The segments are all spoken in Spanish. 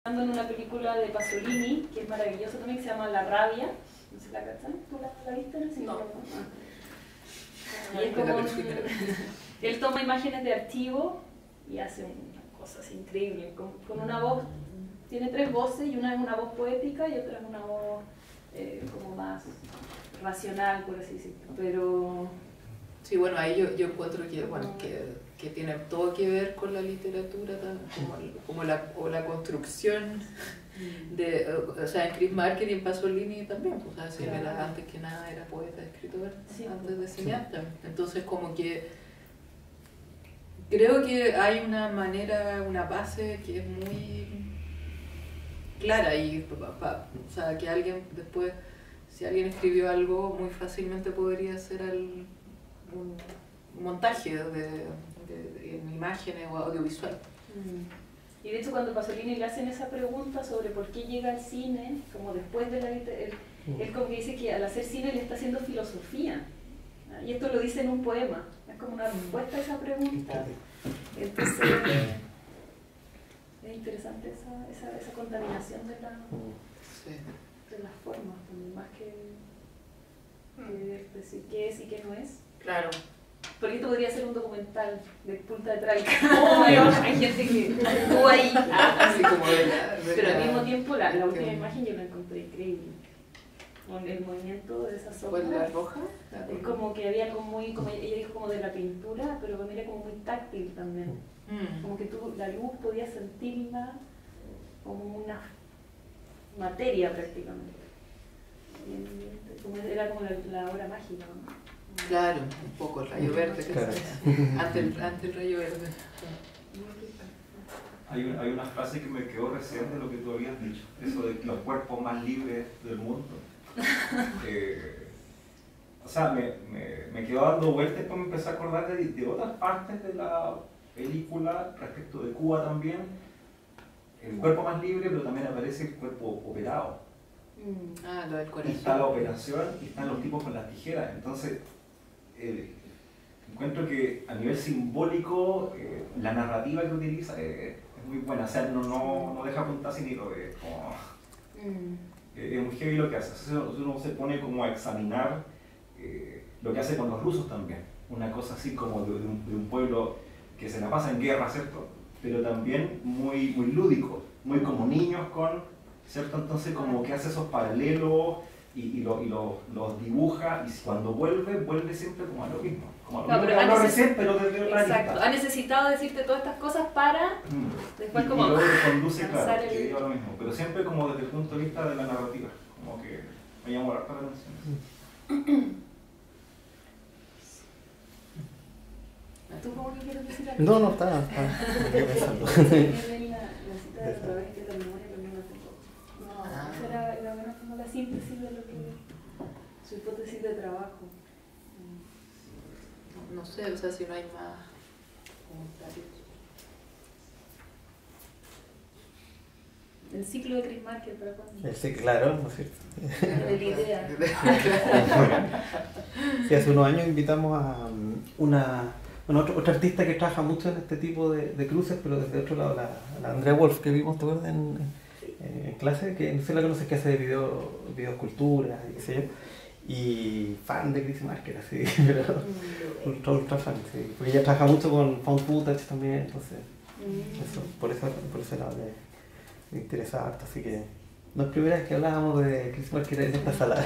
en una película de Pasolini, que es maravillosa también, que se llama La Rabia. No sé, ¿la cachan? ¿Tú la viste? No. Y es como él toma imágenes de archivo y hace una cosa así increíble, con una voz, tiene 3 voces, y una es una voz poética y otra es una voz como más racional, por así decirlo. Pero sí, bueno, ahí yo encuentro que, bueno, que tiene todo que ver con la literatura, como la construcción de, o sea, en Chris Marker y en Pasolini también, pues, o sea, si él era, antes que nada era poeta, escritor, sí, antes de cineasta. Entonces, como que creo que hay una manera, una base que es muy clara y, o sea, que alguien después, si alguien escribió algo, muy fácilmente podría hacer un montaje en imágenes o audiovisual. Y de hecho cuando Pasolini le hacen esa pregunta sobre por qué llega al cine, como después de la literatura, él como que dice que al hacer cine le está haciendo filosofía. Y esto lo dice en un poema, es como una respuesta a esa pregunta. Entonces es interesante esa contaminación de las formas, también, más que decir qué es y qué no es. Claro. Porque esto podría ser un documental de Punta de Traica. Hay gente que estuvo ahí. Así como pero al mismo tiempo la última imagen yo la encontré increíble. Con el movimiento de esas hojas. ¿Cuál, la roja? Es como que había como muy, como ella dijo, como de la pintura, pero era como muy táctil también. Como que tú la luz podías sentirla como una materia prácticamente. Era como la hora mágica, ¿no? Claro, un poco el rayo verde, claro. Antes el rayo verde. Hay una frase que me quedó recién de lo que tú habías dicho, eso de los cuerpos más libres del mundo. O sea, me quedó dando vueltas y después me empecé a acordar de otras partes de la película respecto de Cuba también. El cuerpo más libre, pero también aparece el cuerpo operado. Lo del corazón. Y está la operación y están los tipos con las tijeras. Entonces, encuentro que a nivel simbólico la narrativa que utiliza es muy buena. O sea, no deja apuntar sin hilo. Es muy heavy lo que hace. Entonces uno se pone como a examinar lo que hace con los rusos también. Una cosa así como de un pueblo que se la pasa en guerra, ¿cierto? Pero también muy lúdico, muy como niños ¿cierto? Entonces como que hace esos paralelos y los dibuja, y cuando vuelve siempre como a lo mismo. Como a lo mismo que recién, pero desde otra Exacto, arista. ha necesitado decirte todas estas cosas para después como... Y luego te conduce, claro, el... que diga lo mismo, pero siempre como desde el punto de vista de la narrativa, como que me llamó la atención. ¿Tú cómo que quieres decir algo? No, estaba pensando. La cita de otra vez de la memoria, pero no la tengo. No, esa era menos como la síntesis de lo que... su hipótesis de trabajo. No sé, o sea, si no hay más comentarios. El ciclo de Chris Marker, ¿para cuándo? El ciclo, claro, ¿no es cierto? De la idea. Sí, hace unos años invitamos a otra artista que trabaja mucho en este tipo de cruces, pero desde otro lado, la Andrea Wolf, que vimos, ¿te acuerdas? En clase, que no sé si la conoces, que hace videoesculturas y qué sé yo. Y fan de Chris Marker, así, pero ultra fan, sí. Porque ella trabaja mucho con found footage también, entonces, eso, por ese lado le interesa harto, así que no es primera vez que hablábamos de Chris Marker en esta sala.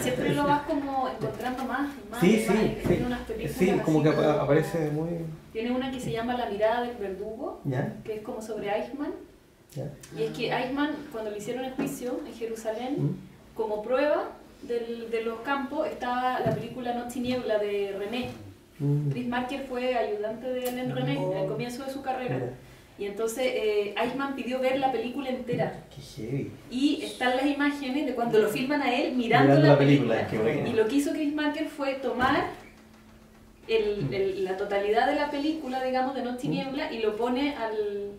Siempre lo vas como encontrando más y más. Sí, Tiene unas películas sí, como que así aparece muy... Tiene una que se llama La mirada del verdugo, que es como sobre Eichmann. Y es que Eichmann, cuando le hicieron el juicio en Jerusalén, como prueba de los campos estaba la película Noche y Niebla de René. Chris Marker fue ayudante de Alain René al comienzo de su carrera. Y entonces Eichmann pidió ver la película entera. ¡Qué heavy! Y están las imágenes de cuando lo filman a él mirando la película. Y lo que hizo Chris Marker fue tomar la totalidad de la película, digamos, de Noche y Niebla, y lo pone al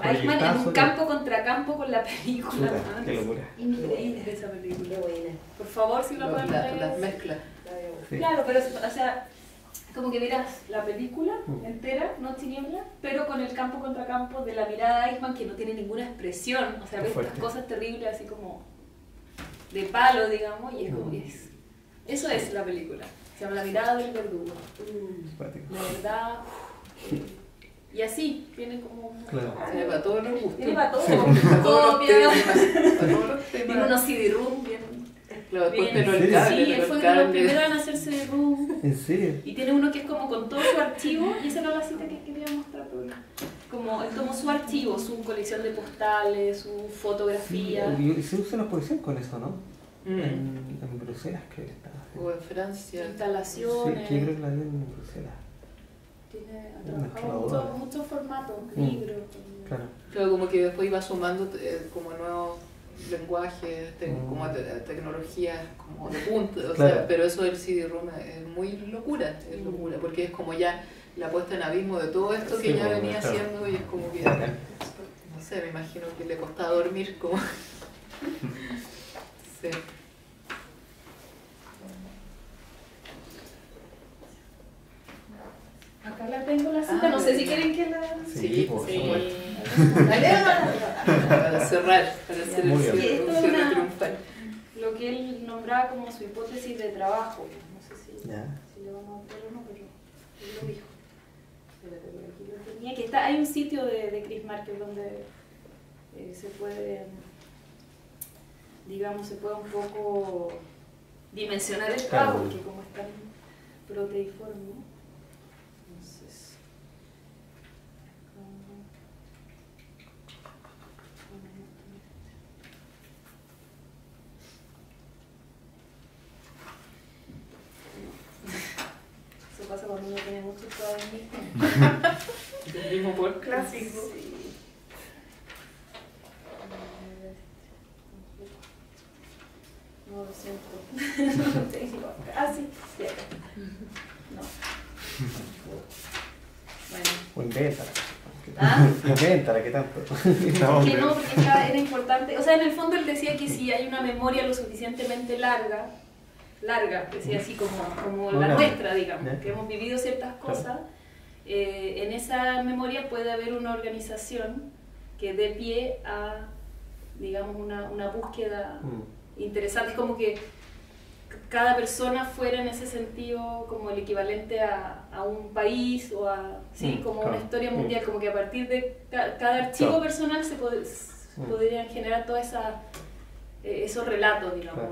Eichmann en un campo contra campo con la película. ¡Qué locura! Increíble esa película. Por favor, si lo pueden ver. Las mezclas. Claro, pero o sea, como que vieras la película entera, Noche y Niebla, pero con el campo contra campo de la mirada de Eichmann, que no tiene ninguna expresión, o sea, ve estas cosas terribles así como de palo, digamos, y es como que eso es la película, se llama La mirada del verdugo. De verdad, y así, tiene como... Claro. Tiene para todos los gustos. Tiene para todo, para todos los temas. Tiene unos CD-room bien... Claro, después bien, pero el cable, sí, él fue de los primeros en hacer CD-room. ¿En serio? Y tiene uno que es como con todo su archivo, y esa era la cita que quería mostrar, pero como él tomó su archivo, su colección de postales, su fotografía. Sí, y se usa la exposición con eso, ¿no? En Bruselas creo que está. O en Francia. Instalaciones. Sí, yo creo que la vi en Bruselas. Tiene trabajado muchos formatos, libros. Claro. Claro, como que después iba sumando como nuevos lenguajes, como tecnologías como de punta, o sea, pero eso del CD-ROM es muy locura, porque es como ya la puesta en abismo de todo esto que ya venía haciendo y es como que, no sé, me imagino que le costaba dormir como... Sí. Acá la tengo la cita, no sé si quieren que la... Sí, por supuesto. Para cerrar, para hacer el cierre triunfal. Lo que él nombraba como su hipótesis de trabajo, no sé si le vamos a ver o no, pero él lo dijo. Espérate, por aquí lo tenía, que está, hay un sitio de Chris Marker donde se puede, digamos, se puede un poco dimensionar el trabajo, porque como es tan proteiforme. Eso pasa cuando uno tiene muchos cuadernitos. El mismo por clásico. Sí. No lo siento. No lo tengo. Ah, sí. Bien. No. Bueno. O invéntala. ¿Ah? Invéntala, ¿qué tanto? Que no, porque era importante. O sea, en el fondo él decía que si hay una memoria lo suficientemente larga, decía así como la nuestra, digamos, que hemos vivido ciertas cosas, en esa memoria puede haber una organización que dé pie a, digamos, una búsqueda interesante. Es como que cada persona fuera en ese sentido como el equivalente a un país o a, sí, como una historia mundial, como que a partir de cada archivo personal se podrían generar todos esos relatos, digamos,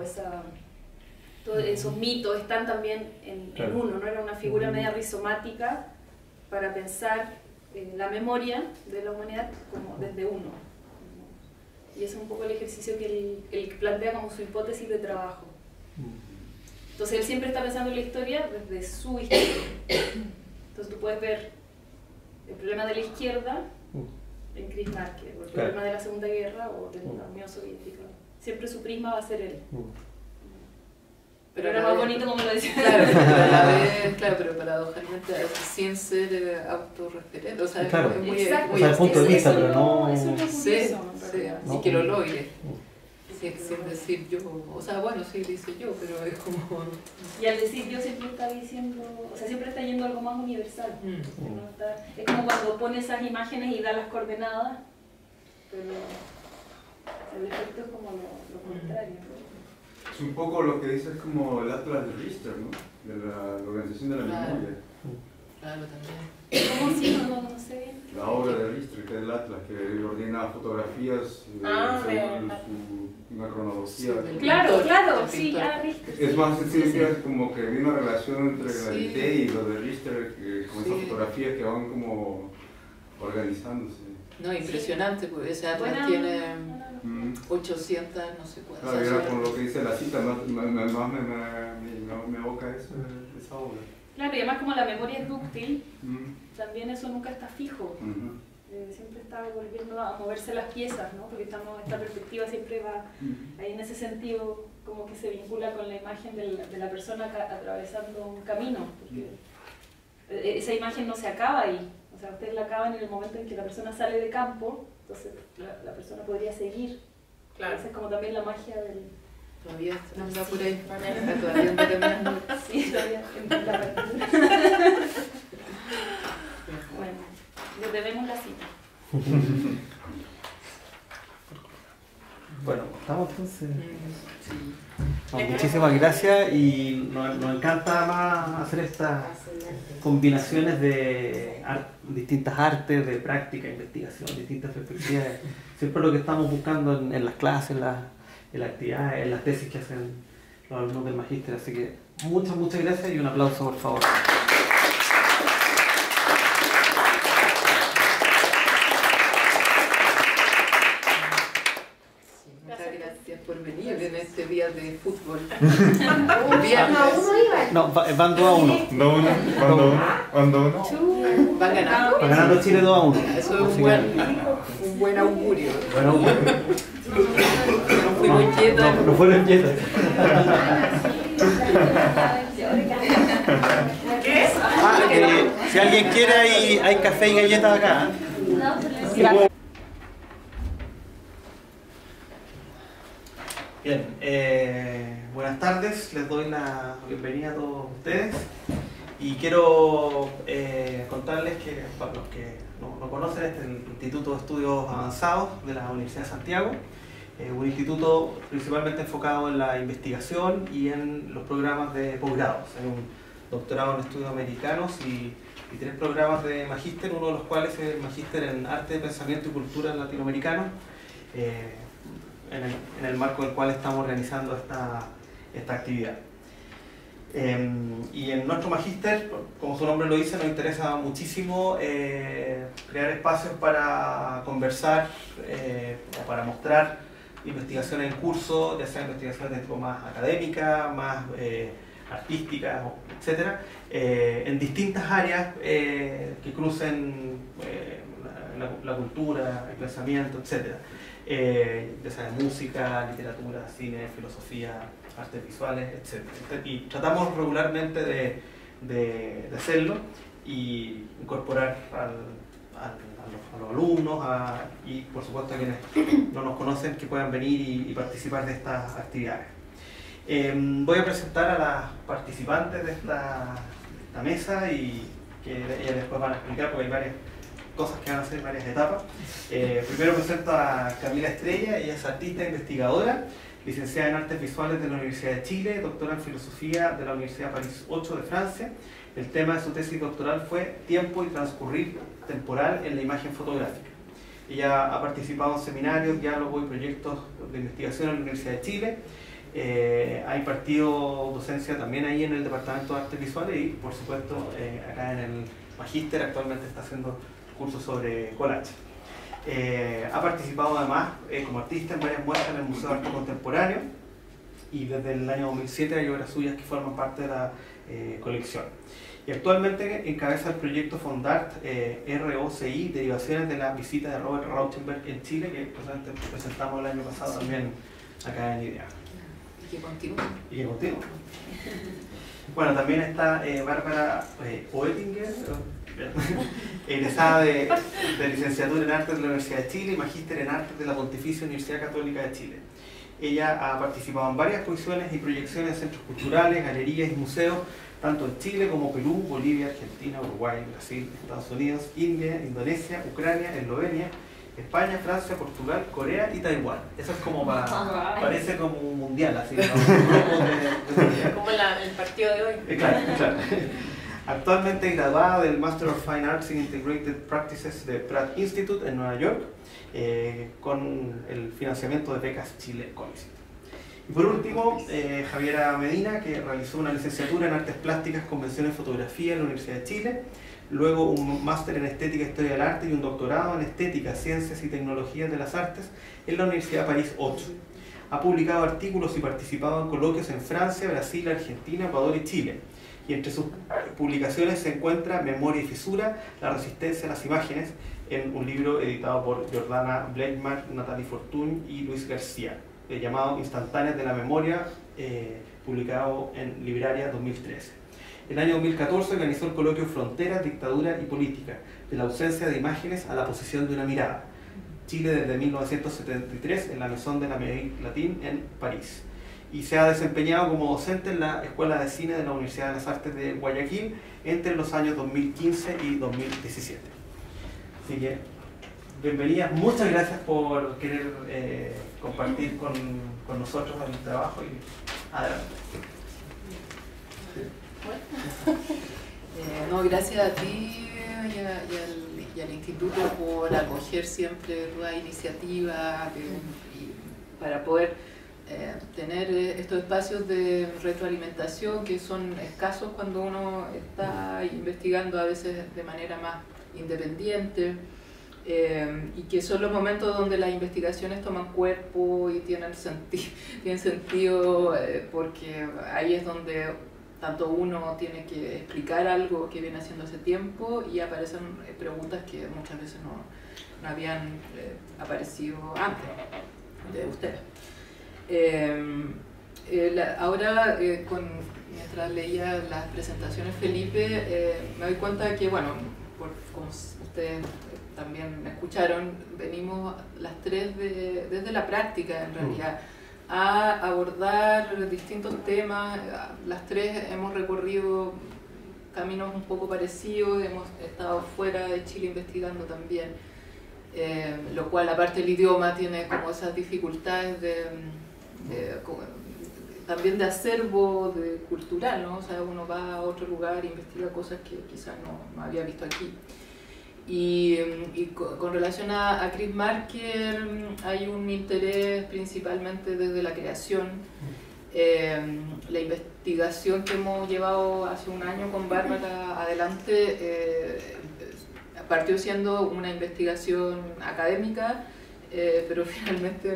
todos esos mitos están también en uno, ¿no? Era una figura media rizomática para pensar la memoria de la humanidad como desde uno. Y ese es un poco el ejercicio que él plantea como su hipótesis de trabajo. Entonces él siempre está pensando en la historia desde su historia. Entonces tú puedes ver el problema de la izquierda en Chris Marker, o el problema de la Segunda Guerra o de la Unión Soviética. Siempre su prisma va a ser él. Pero era más bonito como lo decía. Claro, pero a la vez, pero paradojalmente sin ser autorreferente. O sea, claro. es muy, Exacto. muy O sea, el punto de vista, pero no... Eso es lo curioso, sí, que lo logre. Sin decir yo, o sea, bueno, sí dice yo, pero es como... Y al decir yo siempre está diciendo, o sea, siempre está yendo a algo más universal. No está, es como cuando pone esas imágenes y da las coordenadas, pero el efecto es como lo contrario. Es un poco lo que dice, es como el Atlas de Richter, ¿no? De la Organización de la Memoria. Claro, también. ¿Cómo sí? No sé bien. La obra de Richter, que es el Atlas, que ordena fotografías según una cronología. Claro, sí, Richter. Es más sencillo, es como que hay una relación entre la idea y lo de Richter, con esas fotografías que van como organizándose. No, impresionante, porque ese Atlas tiene 800, no sé cuántas. Claro, era con lo que dice la cita, más me evoca esa obra. Claro, y además como la memoria es dúctil, también eso nunca está fijo. Siempre está volviendo a moverse las piezas, ¿no? Porque esta perspectiva siempre va ahí en ese sentido, como que se vincula con la imagen de la persona atravesando un camino, porque esa imagen no se acaba ahí. O sea, ustedes la acaban en el momento en que la persona sale de campo, entonces la persona podría seguir. Claro. Esa es como también la magia Todavía anda por ahí. Todavía anda terminando. Sí, todavía en la partitura. Bueno, les debemos la cita. Bueno, estamos entonces. Sí. Bueno, muchísimas gracias y nos encanta más hacer estas combinaciones de distintas artes, de práctica, investigación, distintas perspectivas. Siempre lo que estamos buscando en las clases, en las actividades, en las tesis que hacen los alumnos del magíster. Así que muchas gracias y un aplauso, por favor. Gracias por venir en este día de fútbol. No, van 2-1. ¿Cuándo uno? ¿Van ganando? Va ganando Chile 2-1. Eso es un buen augurio. Bueno, No fuimos quietos. no fueron quietos. ¿Qué? Si alguien quiere, hay café y galletas acá. Bien, buenas tardes, les doy la bienvenida a todos ustedes y quiero contarles que para los que no conocen, este es el Instituto de Estudios Avanzados de la Universidad de Santiago, un instituto principalmente enfocado en la investigación y en los programas de posgrados. Hay un doctorado en estudios americanos y 3 programas de magíster, uno de los cuales es el magíster en arte, pensamiento y cultura latinoamericano, en el marco del cual estamos organizando esta actividad. Y en nuestro magíster, como su nombre lo dice, nos interesa muchísimo crear espacios para conversar o para mostrar investigaciones en curso, ya sea investigaciones de tipo más académica, más artísticas, etc., en distintas áreas que crucen la cultura, el pensamiento, etc., ya sea música, literatura, cine, filosofía, artes visuales, etc. Y tratamos regularmente de hacerlo y incorporar a los alumnos y por supuesto a quienes no nos conocen que puedan venir y participar de estas actividades. Voy a presentar a las participantes de esta mesa y que ellas después van a explicar porque hay varias cosas que van a hacer, varias etapas. Primero presento a Camila Estrella, ella es artista e investigadora, licenciada en Artes Visuales de la Universidad de Chile, doctora en Filosofía de la Universidad París 8 de Francia. El tema de su tesis doctoral fue Tiempo y transcurrir temporal en la imagen fotográfica. Ella ha participado en seminarios, diálogos y proyectos de investigación en la Universidad de Chile. Ha impartido docencia también ahí en el Departamento de Artes Visuales y, por supuesto, acá en el magíster actualmente está haciendo cursos sobre collage. Ha participado además como artista en varias muestras en el Museo de Arte Contemporáneo y desde el año 2007 hay obras suyas que forman parte de la colección. Y actualmente encabeza el proyecto Fondart ROCI, derivaciones de la visita de Robert Rauschenberg en Chile, que presentamos el año pasado también acá en IDEA. Y que continúe. Y que continúe. Bueno, también está Bárbara Oettinger, egresada de licenciatura en Artes de la Universidad de Chile y magíster en Artes de la Pontificia Universidad Católica de Chile. Ella ha participado en varias exposiciones y proyecciones en centros culturales, galerías y museos, tanto en Chile como Perú, Bolivia, Argentina, Uruguay, Brasil, Estados Unidos, India, Indonesia, Ucrania, Eslovenia, España, Francia, Portugal, Corea y Taiwán. Eso es como parece como un mundial, así, ¿no? Como el partido de hoy. Claro. Actualmente graduada del Master of Fine Arts in Integrated Practices de Pratt Institute en Nueva York, con el financiamiento de becas Chile Conicet. Y por último, Javiera Medina, que realizó una licenciatura en Artes Plásticas, Convención en Fotografía en la Universidad de Chile, luego un máster en Estética e Historia del Arte y un doctorado en Estética, Ciencias y Tecnologías de las Artes en la Universidad París 8. Ha publicado artículos y participado en coloquios en Francia, Brasil, Argentina, Ecuador y Chile. Y entre sus publicaciones se encuentra Memoria y Fisura, la resistencia a las imágenes, en un libro editado por Jordana Bleichmark, Natalie Fortuny y Luis García, llamado Instantáneas de la Memoria, publicado en Libraria 2013. En el año 2014 organizó el coloquio Fronteras, Dictadura y Política, de la ausencia de imágenes a la posición de una mirada. Chile desde 1973 en la Maison de l'Amérique Latine en París. y se ha desempeñado como docente en la Escuela de Cine de la Universidad de las Artes de Guayaquil entre los años 2015 y 2017. Así que, bienvenida, muchas gracias por querer compartir con nosotros el trabajo y adelante. No, gracias a ti y al Instituto por acoger siempre toda iniciativa para poder tener estos espacios de retroalimentación que son escasos cuando uno está investigando a veces de manera más independiente, y que son los momentos donde las investigaciones toman cuerpo y tienen sentido, porque ahí es donde tanto uno tiene que explicar algo que viene haciendo hace tiempo y aparecen preguntas que muchas veces no habían aparecido antes de ustedes. Ahora, mientras leía las presentaciones, Felipe, me doy cuenta que, bueno, como ustedes también me escucharon, venimos las tres desde la práctica, en realidad, a abordar distintos temas. Las tres hemos recorrido caminos un poco parecidos, hemos estado fuera de Chile investigando también, lo cual, aparte del idioma, tiene como esas dificultades también de acervo cultural, ¿no? O sea, uno va a otro lugar e investiga cosas que quizás no había visto aquí. Y con relación a Chris Marker, hay un interés principalmente desde la creación. La investigación que hemos llevado hace un año con Bárbara adelante partió siendo una investigación académica, pero finalmente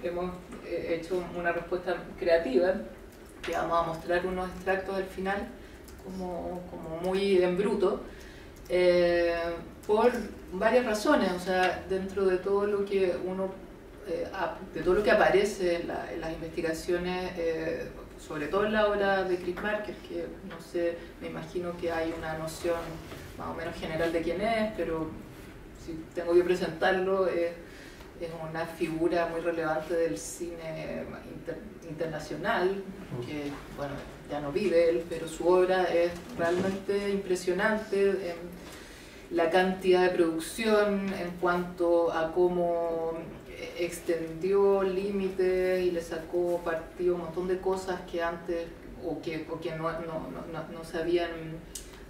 hemos hecho una respuesta creativa, que vamos a mostrar unos extractos al final, como muy en bruto. Por varias razones, o sea, dentro de todo lo que de todo lo que aparece en las investigaciones, sobre todo en la obra de Chris Marker, que no sé, me imagino que hay una noción más o menos general de quién es, pero si tengo que presentarlo, es una figura muy relevante del cine internacional, que, bueno, ya no vive él, pero su obra es realmente impresionante. La cantidad de producción en cuanto a cómo extendió límites y le sacó partido a un montón de cosas que antes o que no se habían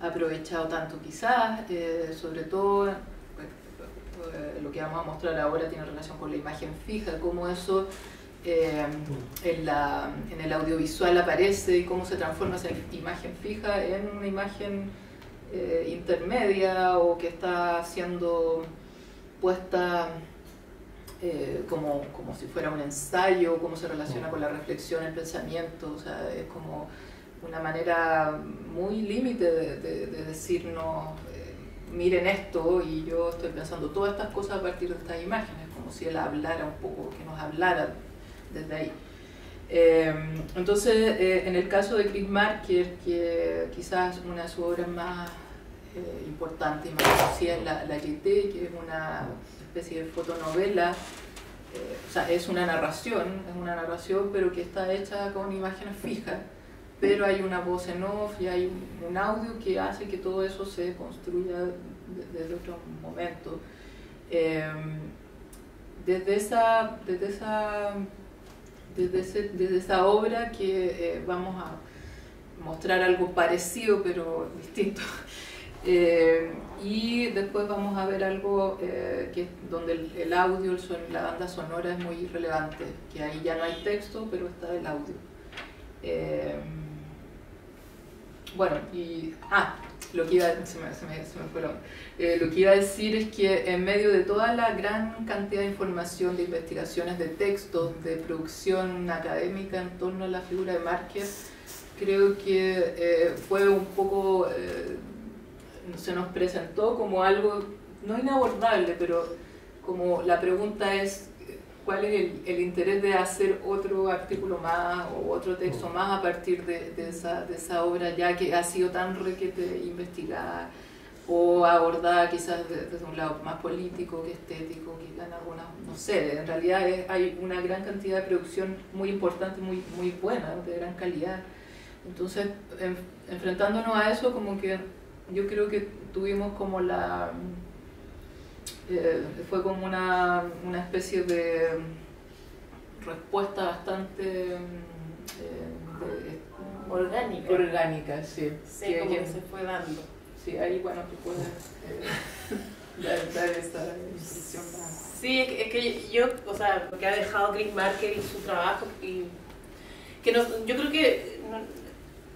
aprovechado tanto quizás, sobre todo lo que vamos a mostrar ahora tiene relación con la imagen fija, cómo eso en el audiovisual aparece y cómo se transforma esa imagen fija en una imagen intermedia o que está siendo puesta como si fuera un ensayo, cómo se relaciona con la reflexión, el pensamiento. O sea, es como una manera muy límite de decirnos, miren esto, y yo estoy pensando todas estas cosas a partir de estas imágenes, como si él hablara un poco, que nos hablara desde ahí. Entonces, en el caso de Chris Marker, que quizás una de sus obras más importantes y más conocidas es la YT, que es una especie de fotonovela, o sea, es una narración, pero que está hecha con imágenes fijas, pero hay una voz en off y hay un audio que hace que todo eso se construya desde otro momento. Desde esa obra que vamos a mostrar algo parecido pero distinto, y después vamos a ver algo donde el audio, la banda sonora es muy relevante, que ahí ya no hay texto pero está el audio. Bueno, y lo que iba a decir es que en medio de toda la gran cantidad de información, de investigaciones, de textos, de producción académica en torno a la figura de Marker, creo que fue un poco, se nos presentó como algo no inabordable, pero como la pregunta es cuál es el interés de hacer otro artículo más o otro texto más a partir de esa obra ya que ha sido tan requete investigada o abordada quizás desde un lado más político que estético, quizás en algunas, no sé, en realidad hay una gran cantidad de producción muy importante, muy buena, de gran calidad. Entonces, enfrentándonos a eso, como que yo creo que tuvimos como fue como una especie de respuesta bastante orgánica, sí. Sí, como que se fue dando. Sí, ahí bueno, tú puedes dar esta instrucción. Sí, es que yo, o sea, lo que ha dejado Chris Marker y su trabajo, y que yo creo que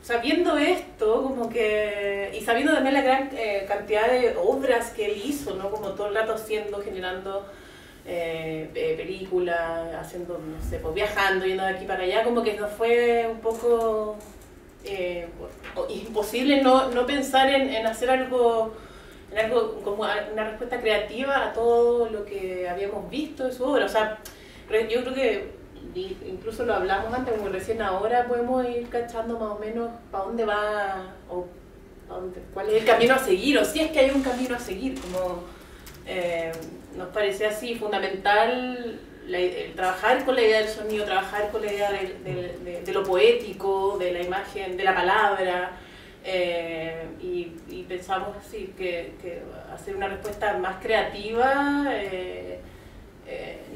sabiendo esto, como que, y sabiendo también la gran cantidad de obras que él hizo, ¿no? Como todo el rato generando películas, haciendo, no sé, pues viajando, yendo de aquí para allá, como que nos fue un poco imposible no pensar en hacer algo como una respuesta creativa a todo lo que habíamos visto de su obra. O sea, yo creo que incluso lo hablamos antes, como recién ahora podemos ir cachando más o menos para dónde va o cuál es el camino a seguir, o si es que hay un camino a seguir. Como nos parecía así fundamental el trabajar con la idea del sonido, trabajar con la idea de lo poético, de la imagen, de la palabra, y pensamos así que hacer una respuesta más creativa,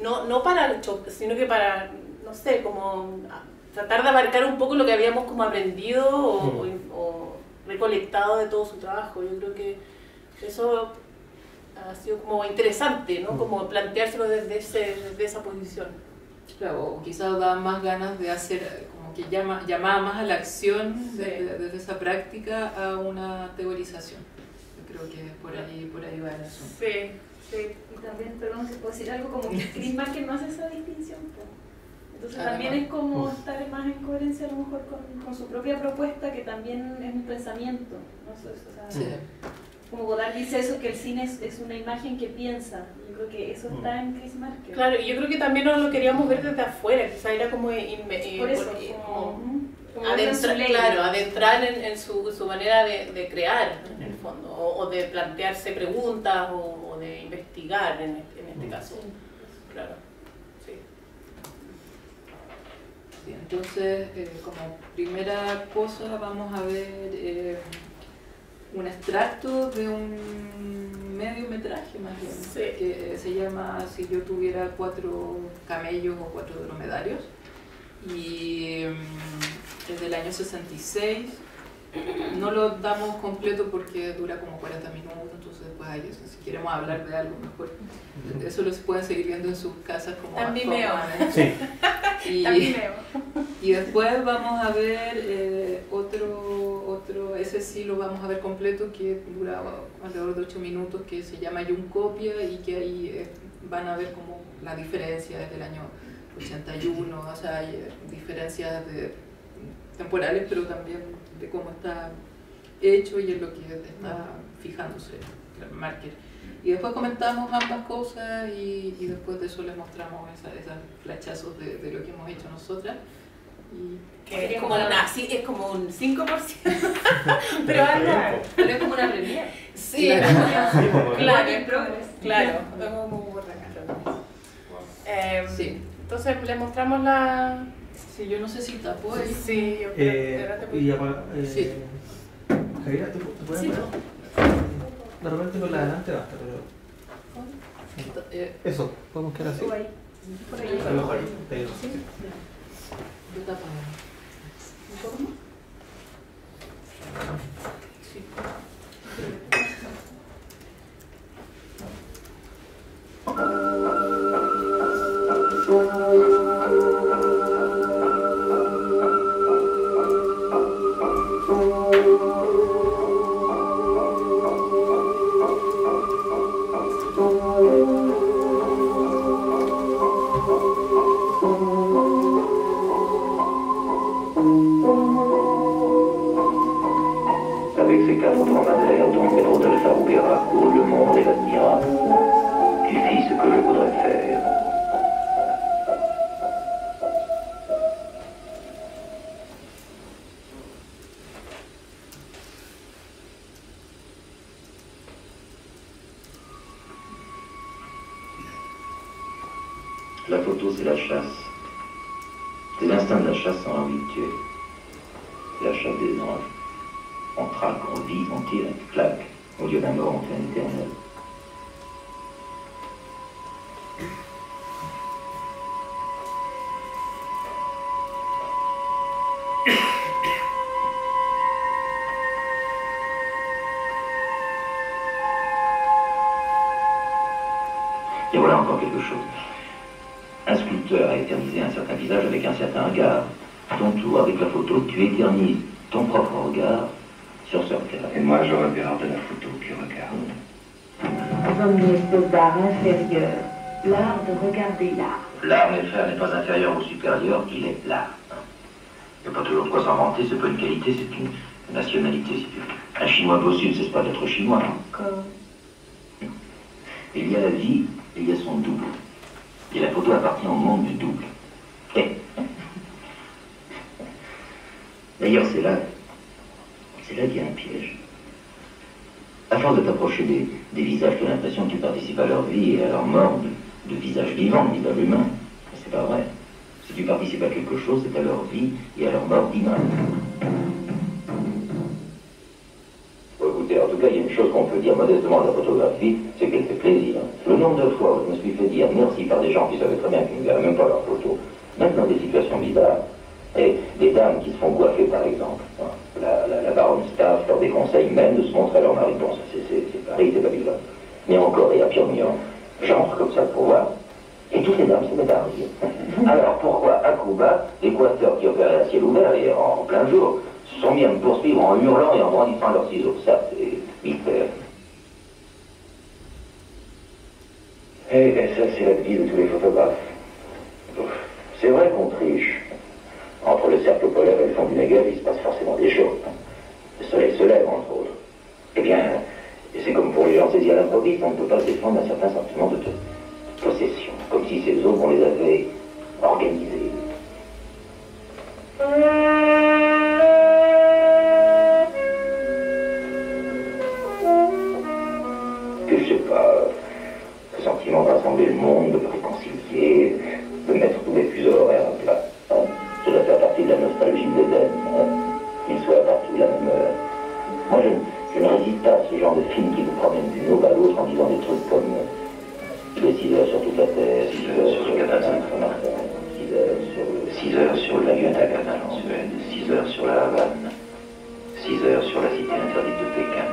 no para el choque, sino que para, no sé, como tratar de abarcar un poco lo que habíamos como aprendido o recolectado de todo su trabajo. Yo creo que eso ha sido como interesante, ¿no? Como planteárselo desde esa posición. Claro, o quizás da más ganas de hacer, como que llamaba más a la acción desde esa práctica a una teorización. Yo creo que por ahí va el asunto. Sí. Y también, perdón, se puede decir algo como que Chris Marker no hace esa distinción. Entonces también es como estar más en coherencia a lo mejor con su propia propuesta, que también es un pensamiento, ¿no? O sea, Sí. Como Godard dice eso, que el cine es una imagen que piensa. Yo creo que eso está en Chris Marker. Claro, y yo creo que también no lo queríamos ver desde afuera, quizá era como por eso, como adentrar en su manera de crear, en el fondo, o de plantearse preguntas o de investigar en este caso. Claro, sí. Sí, entonces, como primera cosa vamos a ver un extracto de un mediometraje más bien, Sí. que se llama Si yo tuviera 4 camellos o 4 dromedarios, y es del año 66. No lo damos completo porque dura como 40 minutos, entonces después hay eso. Si queremos hablar de algo mejor, eso lo pueden seguir viendo en sus casas como Está en Vimeo. Sí. Y después vamos a ver otro, ese sí lo vamos a ver completo, que dura alrededor de 8 minutos, que se llama Yuncopia, y que ahí van a ver como la diferencia desde el año 81, o sea, hay diferencias temporales, pero también de cómo está hecho y en lo que está fijándose Marker. Y después comentamos ambas cosas y después de eso les mostramos esos flashazos de lo que hemos hecho nosotras. Y Que es como un 5%. Pero es como una premiere. Sí, Claro, claro. sí. Entonces le mostramos la... Sí, yo no sé si tapó ahí. Sí, yo creo que Sí. Javiera, ¿tú puedes Sí, hablar? De repente con la adelante basta, pero... Eso, podemos quedar así. por ahí. A lo mejor ahí. Yo tapo. ¿Cómo? Sí. Oh, La photo, c'est la chasse. C'est l'instinct de la chasse sans envie de tuer. C'est la chasse des anges. On traque, on vise, on tire, on claque. Au lieu d'un mort, on fait un éternel. Et voilà encore quelque chose. Un sculpteur a éternisé un certain visage avec un certain regard. À ton tour, avec la photo, tu éternises ton propre regard sur ce regard. Et moi, je regarde la photo qui regarde. Comme une espèce d'art inférieur, l'art de regarder l'art. L'art, mes frères, n'est pas inférieur ou supérieur, il est l'art. Il n'y a pas toujours de quoi s'en vanter, c'est pas une qualité, c'est une nationalité, si tu veux. Un Chinois bossu ne cesse pas d'être chinois. Comme... Il y a la vie, et il y a son double. Et la photo appartient au monde du double. D'ailleurs, c'est là qu'il y a un piège. À force de t'approcher des visages, tu as l'impression que tu participes à leur vie et à leur mort de visages vivants, de visages humains. Mais c'est pas vrai. Si tu participes à quelque chose, c'est à leur vie et à leur mort d'image. Bon, écoutez, en tout cas, il y a une chose qu'on peut dire modestement de la photographie, c'est qu'elle fait plaisir. Le nombre de fois où je me suis fait dire merci par des gens qui savaient très bien qu'ils ne verraient même pas leurs photos, même dans des situations bizarres. Et des dames qui se font coiffer, par exemple. La baronne Staff leur déconseille même de se montrer à leur mari. Bon, ça c'est Paris, c'est Babylone. Mais en Corée, à Pyongyang, j'entre comme ça pour voir, et toutes les dames se mettent à rire. Alors pourquoi à Cuba, les coiffeurs qui opéraient à ciel ouvert et en plein jour se sont mis à me poursuivre en hurlant et en brandissant leurs ciseaux? Ça, c'est mystère. Et ça, c'est la vie de tous les photographes. C'est vrai qu'on triche. Entre le cercle polaire et le fond du Negev, il se passe forcément des choses. Le soleil se lève, entre autres. Eh bien, c'est comme pour les gens saisis à l'improviste, on ne peut pas se défendre d'un certain sentiment de possession, comme si ces eaux, on les avait organisées. Que je sais pas, ce sentiment de rassembler le monde, de le réconcilier, de mettre tous les fuseaux horaires à plat. Cela fait partie de la nostalgie de l'Éden, qu'il soit partout la même heure. Moi, je ne résiste pas à ce genre de film qui vous promène d'une aube à l'autre en disant des trucs comme il est 6 heures sur toute la Terre, 6 heures sur le Canada, 6 heures sur le lac Tagana en Suède, 6 heures sur la Havane, 6 heures sur la cité interdite de Pékin.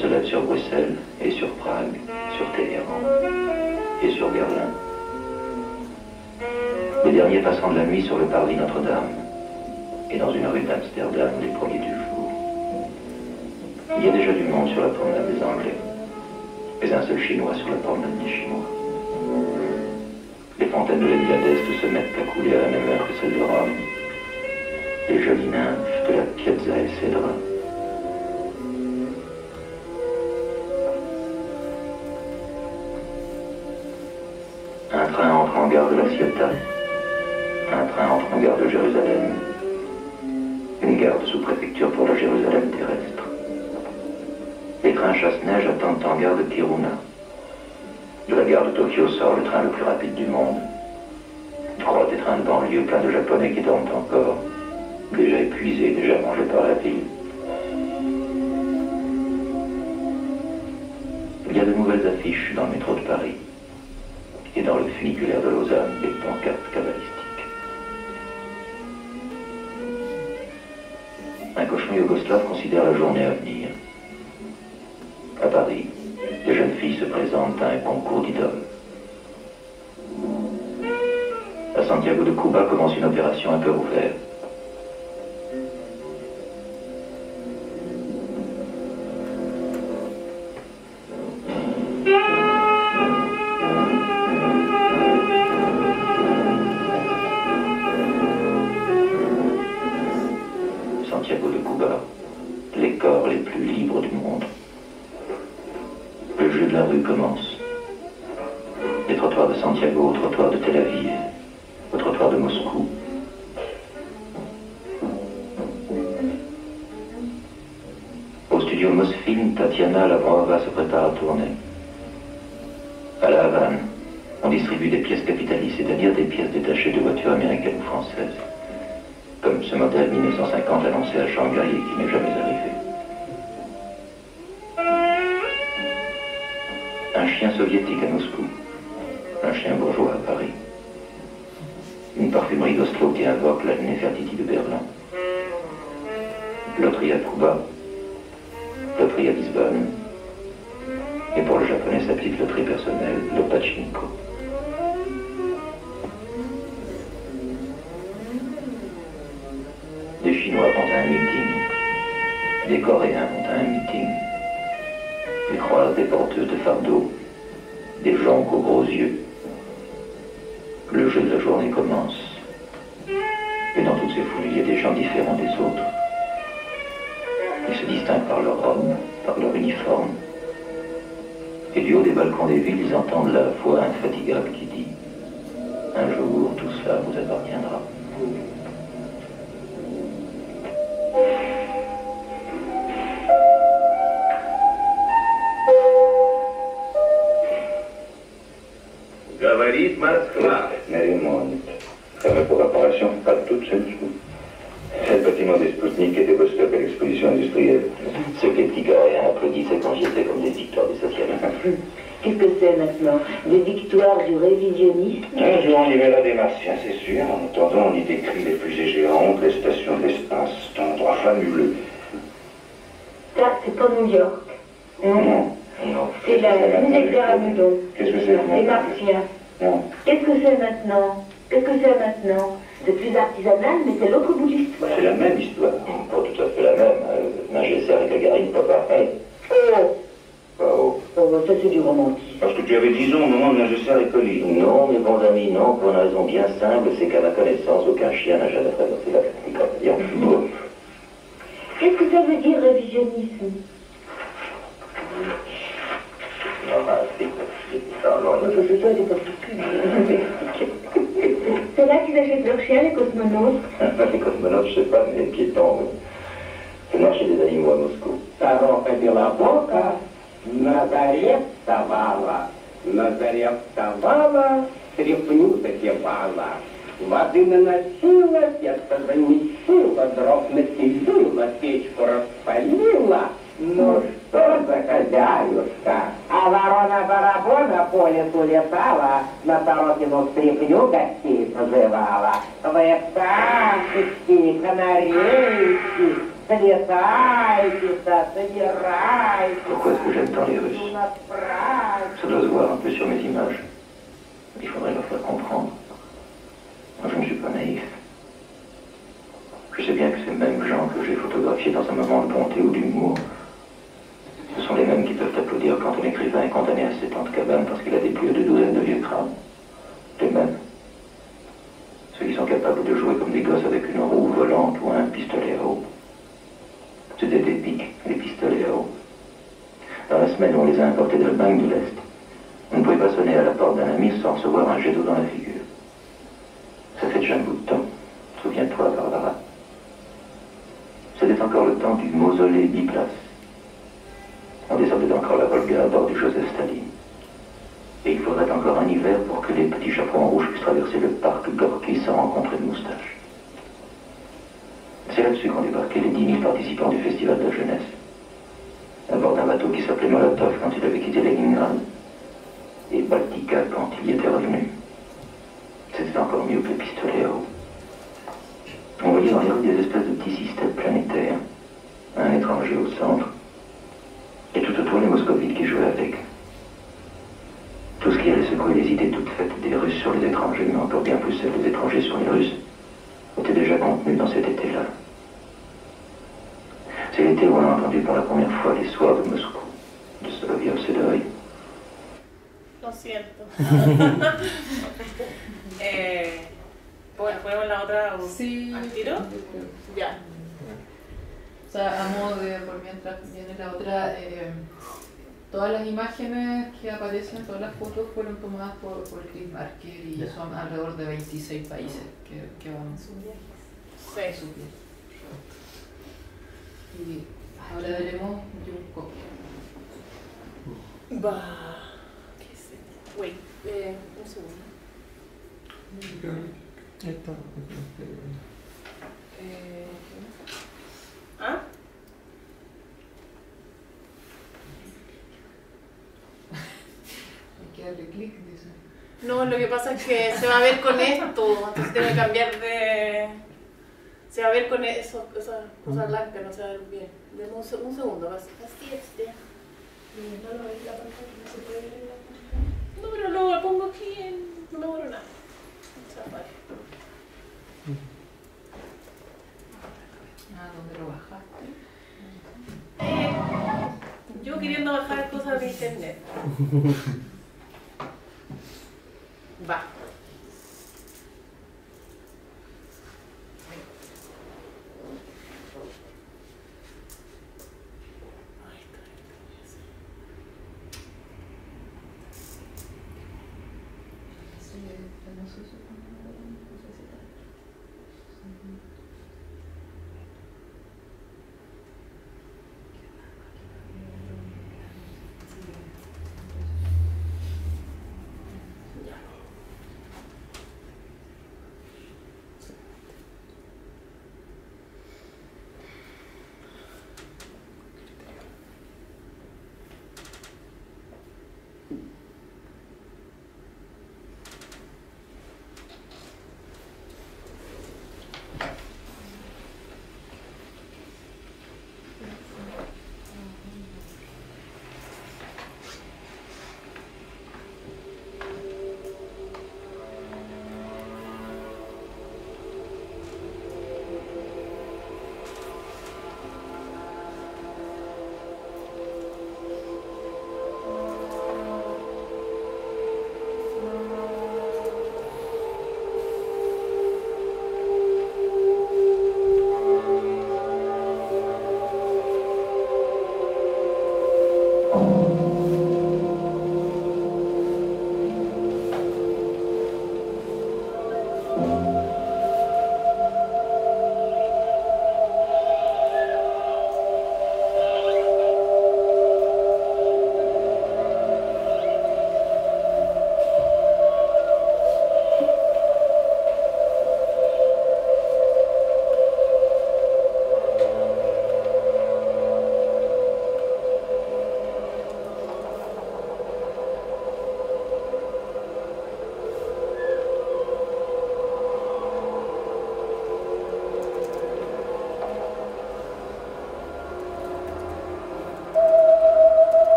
Se lève sur Bruxelles et sur Prague, sur Téhéran et sur Berlin. Les derniers passants de la nuit sur le parvis Notre-Dame et dans une rue d'Amsterdam les premiers du jour. Il y a déjà du monde sur la promenade des Anglais, mais un seul Chinois sur la promenade des Chinois. Les fontaines de la Villa d'Est se mettent à couler à la même heure que celles de Rome. Les jolies nymphes de la Piazza El Cedra. Un train entre en gare de la Ciotat, un train entre en gare de Jérusalem, une gare de sous-préfecture pour la Jérusalem terrestre. Les trains chasse-neige attendent en gare de Kiruna. De la gare de Tokyo sort le train le plus rapide du monde. Trois des trains de banlieue pleins de Japonais qui dorment encore, déjà épuisés, déjà mangés par la ville. Il y a de nouvelles affiches dans le métro de Paris. Et dans le funiculaire de Lausanne, des pancartes cabalistiques. Un cochon yougoslave considère la journée à venir. À Paris, les jeunes filles se présentent à un concours d'idoles. À Santiago de Cuba commence une opération à cœur ouvert. studio Mosfilm, Tatiana Lavrova se prépare à tourner. À La Havane, on distribue des pièces capitalistes, c'est-à-dire des pièces détachées de voitures américaines ou françaises. Comme ce modèle 1950 annoncé à Shanghai et qui n'est jamais arrivé. Un chien soviétique à Moscou, un chien bourgeois à Paris. Une parfumerie d'Oslo qui invoque la Nefertiti de Berlin. Loterie à Cuba, loterie à Lisbonne, et pour le japonais sa petite loterie personnelle, le pachinko. Des Chinois vont à un meeting, des Coréens vont à un meeting, ils croisent des porteuses de fardeaux, des gens aux gros yeux. Le jeu de la journée commence, et dans toutes ces foules, il y a des gens différents des autres. Ils se distinguent par leur robe, par leur uniforme. Et du haut des balcons des villes, ils entendent la voix infatigable qui dit « Un jour, tout cela vous appartiendra ». Говорит Москва. Наримон. Fermé pour réparation, pas toute seule. C'est le bâtiment des Spoutnik et des Vostok à l'exposition industrielle. Ce que les petits Coréens applaudissaient quand j'y étais comme des victoires des socialistes. Qu'est-ce que c'est maintenant? Des victoires du révisionnisme? Un jour, on y verra des martiens, c'est sûr. En attendant, on y décrit les fusées géantes, les stations de l'espace. C'est un endroit fabuleux. Ça, c'est pas New York. Non. Non. C'est la musée de Ramudon. Qu'est-ce que c'est? Les martiens. Non. Qu'est-ce que c'est maintenant? Qu'est-ce que c'est maintenant? C'est plus artisanal, mais c'est l'autre bout de l'histoire. C'est la même histoire. Pas tout à fait la même. Nagesser et Gagarine, pas pareil. Oh! Oh. Oh, bah, ça, c'est du romantisme. Parce que tu avais 10 ans au moment de Nagesser et Colline. Non, mes bons amis, non, pour une raison bien simple, c'est qu'à ma connaissance, aucun chien n'a jamais traversé l'Atlantique. Qu'est-ce que ça veut dire, révisionnisme? C'est là qu'ils achètent leurs chiens, les cosmonautes. Les cosmonautes, je sais pas, mais les piétons, c'est le marché des animaux à Moscou. Сорока белобока на заре вставала, на заре вставала, стряпню запивала. Воды наносила, тесто замесила, дров настелила, печку распалила. Ну что за хозяюшка? А ворона-барабона по лесу летала, на Сорокину стряпню гостей созывала. Вы пташечки, канарейки, слетайте, собирайте. Pourquoi est-ce que j'aime tant les Russes? Ça doit se voir un peu sur mes images. Il faudrait leur faire comprendre. Moi, je ne suis pas naïf. Je sais bien que ces mêmes gens que j'ai photographiés dans un moment de bonté ou d'humour, ce sont les mêmes qui peuvent applaudir quand un écrivain est condamné à 7 ans de cabane parce qu'il a dépouillé de douzaines de vieux crânes. Les mêmes. Ceux qui sont capables de jouer comme des gosses avec une roue volante ou un pistolet à eau. C'était des pics, les pistolets à eau. Dans la semaine où on les a importés d'Allemagne de l'Est, on ne pouvait pas sonner à la porte d'un ami sans recevoir un jet d'eau dans la figure. Ça fait déjà un bout de temps. Souviens-toi, Barbara. C'était encore le temps du mausolée biplace. On descendait encore la Volga à bord du Joseph Staline. Et il faudrait encore un hiver pour que les petits chaperons rouges puissent traverser le parc Gorky sans rencontrer de moustache. C'est là-dessus qu'ont débarqué les 10 000 participants du Festival de la Jeunesse. À bord d'un bateau qui s'appelait Molotov quand il avait quitté Leningrad. Et Baltica quand il y était revenu. C'était encore mieux que les pistolets à eau. On voyait dans les rues des espèces de petits systèmes planétaires. Un étranger au centre. Et tout autour les moscovites qui jouaient avec. Tout ce qui allait secouer les idées toutes faites des Russes sur les étrangers, mais encore bien plus celles des étrangers sur les Russes, était déjà contenu dans cet été-là. C'est l'été où on a entendu pour la première fois les soirs de Moscou, de Solovyov Sedoy. Lo siento. Bueno, ¿podemos la otra Sí. al tiro? Ya. O sea, a modo de, por mientras viene la otra, todas las imágenes que aparecen, todas las fotos fueron tomadas por Chris Marker y son alrededor de 26 países que van Sí. a subir. Y ahora veremos, yo Va. ¿Qué es esto? Wait, un segundo. Esto. ¿Ah? Hay que darle clic, dice. No, lo que pasa es que se va a ver con esto, entonces tengo que cambiar de... Se va a ver con eso, esas cosas blancas, no se va a ver bien. Deme un segundo, paciencia. No lo ves la pantalla, no se puede ver la pantalla. No, pero lo pongo aquí en... No me borro nada. O sea, vale. ¿Dónde lo bajaste? Yo queriendo bajar cosas de internet. Va.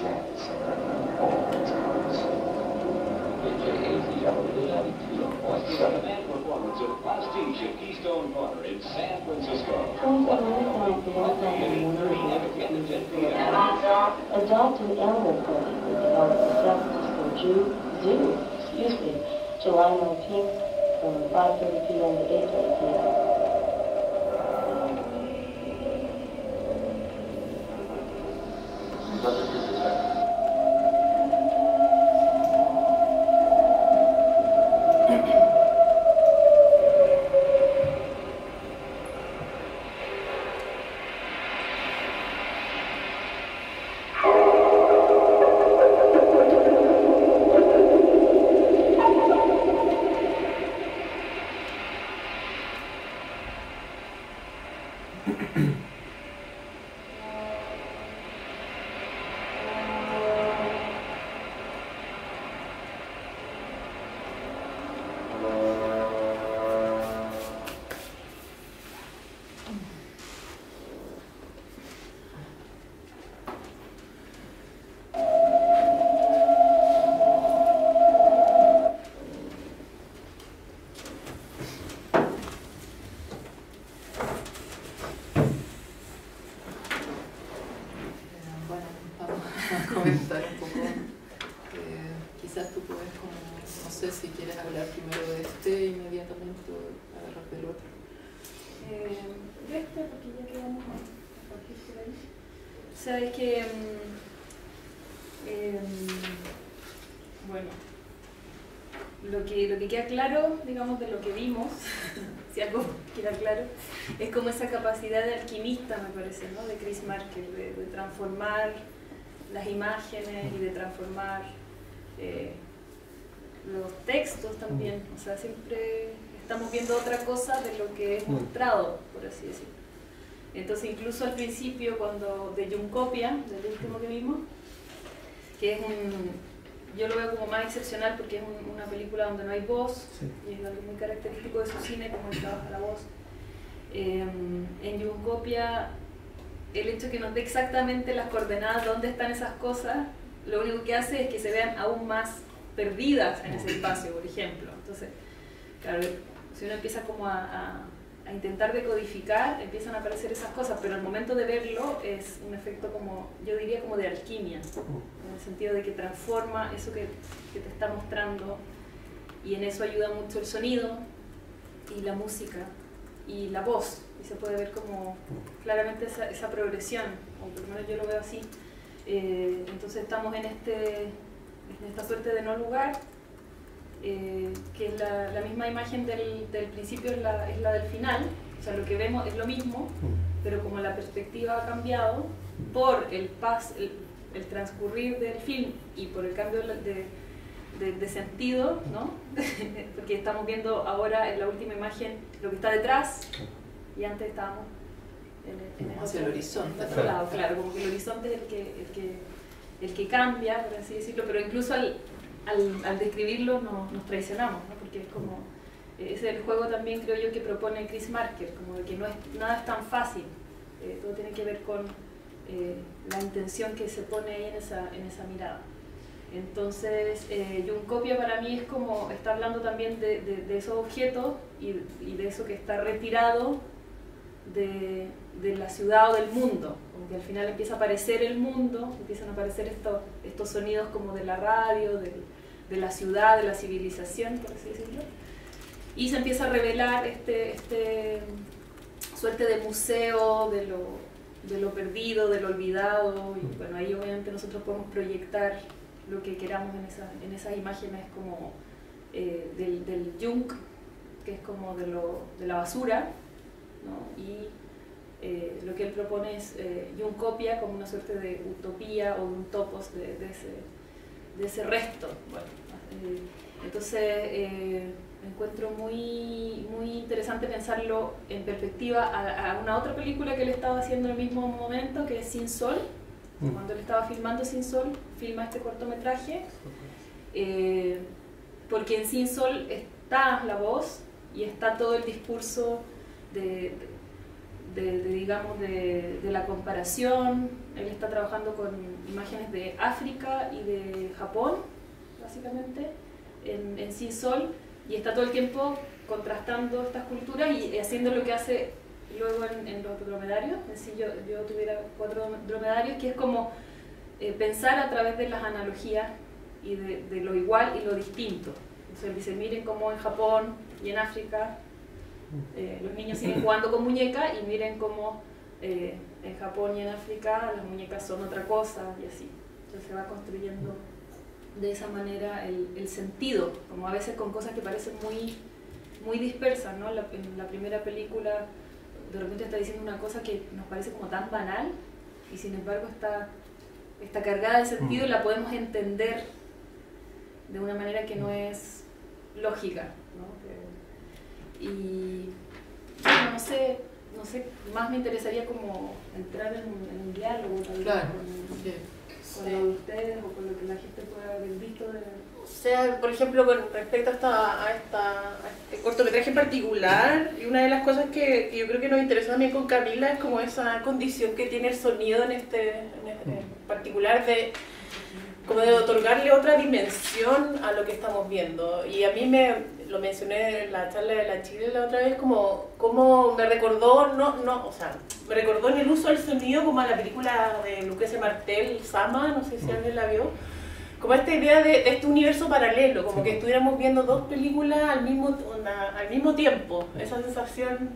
jazz, all the times. AKA Reality 92.7. Performance of Prestige at Keystone Corner in San Francisco. Adopt an element for Justice for Zoo, July 19th from 5:30 p.m. to 8:30 p.m. Comentar un poco, quizás tú puedes, como, no sé si quieres hablar primero de este inmediatamente o agarrar del otro. De este, porque ya quedamos a partir por ahí. O sea, es que, bueno, lo que queda claro, digamos, de lo que vimos, si algo queda claro, es como esa capacidad de alquimista, me parece, ¿no? De Chris Marker, de transformar las imágenes y de transformar los textos también. O sea, siempre estamos viendo otra cosa de lo que es mostrado, por así decirlo. Entonces, incluso al principio, cuando de Juncopia, del último que vimos, que es yo lo veo como más excepcional porque es una película donde no hay voz, y es algo muy característico de su cine, como él trabaja la voz. En Juncopia, el hecho de que nos dé exactamente las coordenadas dónde están esas cosas, lo único que hace es que se vean aún más perdidas en ese espacio, por ejemplo. Entonces, claro, si uno empieza como a intentar decodificar, empiezan a aparecer esas cosas, pero al momento de verlo es un efecto como, yo diría como de alquimia, en el sentido de que transforma eso que te está mostrando, y en eso ayuda mucho el sonido y la música y la voz, y se puede ver como claramente esa progresión, o por lo menos yo lo veo así. Entonces estamos en esta suerte de no lugar, que es la misma imagen del principio, es la del final. O sea, lo que vemos es lo mismo, pero como la perspectiva ha cambiado por el transcurrir del film y por el cambio de sentido, ¿no? Porque estamos viendo ahora en la última imagen lo que está detrás, y antes estábamos hacia el horizonte. Claro, claro, como que el horizonte es el que cambia, por así decirlo, pero incluso al describirlo nos traicionamos, ¿no? Porque es como, ese es el juego también, creo yo, que propone Chris Marker, como de que nada es tan fácil, todo tiene que ver con la intención que se pone ahí en esa mirada. Entonces, Juncopia para mí es como, está hablando también de esos objetos y de eso que está retirado de la ciudad o del mundo, como que al final empieza a aparecer el mundo, empiezan a aparecer estos sonidos como de la radio, de la ciudad, de la civilización, por así decirlo, y se empieza a revelar este suerte de museo de lo perdido, de lo olvidado, y bueno, ahí obviamente nosotros podemos proyectar lo que queramos en esas imágenes como del junk, que es como de la basura, ¿no? Y lo que él propone es Juncopia como una suerte de utopía o de un topos de ese resto. Bueno, entonces me encuentro muy, muy interesante pensarlo en perspectiva a una otra película que él estaba haciendo en el mismo momento, que es Sin Sol. Cuando él estaba filmando Sin Sol, filma este cortometraje, porque en Sin Sol está la voz y está todo el discurso digamos, de la comparación. Él está trabajando con imágenes de África y de Japón, básicamente, en Sin Sol, y está todo el tiempo contrastando estas culturas y haciendo lo que hace luego en los dromedarios. Si yo tuviera 4 dromedarios, que es como pensar a través de las analogías y de lo igual y lo distinto. Entonces dice, miren cómo en Japón y en África los niños siguen jugando con muñecas, y miren cómo en Japón y en África las muñecas son otra cosa, y así. Entonces se va construyendo de esa manera el sentido, como a veces con cosas que parecen muy dispersas, ¿no? En la primera película de repente está diciendo una cosa que nos parece como tan banal, y sin embargo está cargada de sentido y la podemos entender de una manera que no es lógica, ¿no? Y bueno, no sé, más me interesaría como entrar en un diálogo tal vez, con lo de ustedes o con lo que la gente pueda haber visto. O sea, por ejemplo, con respecto a este cortometraje en particular, y una de las cosas que yo creo que nos interesó también con Camila es como esa condición que tiene el sonido en particular de otorgarle otra dimensión a lo que estamos viendo. Y a mí lo mencioné en la charla de la Chile la otra vez, como me recordó, me recordó en el uso del sonido como a la película de Lucrecia Martel, Sama, no sé si alguien la vio, como esta idea de este universo paralelo, como que estuviéramos viendo 2 películas al mismo tiempo. Esa sensación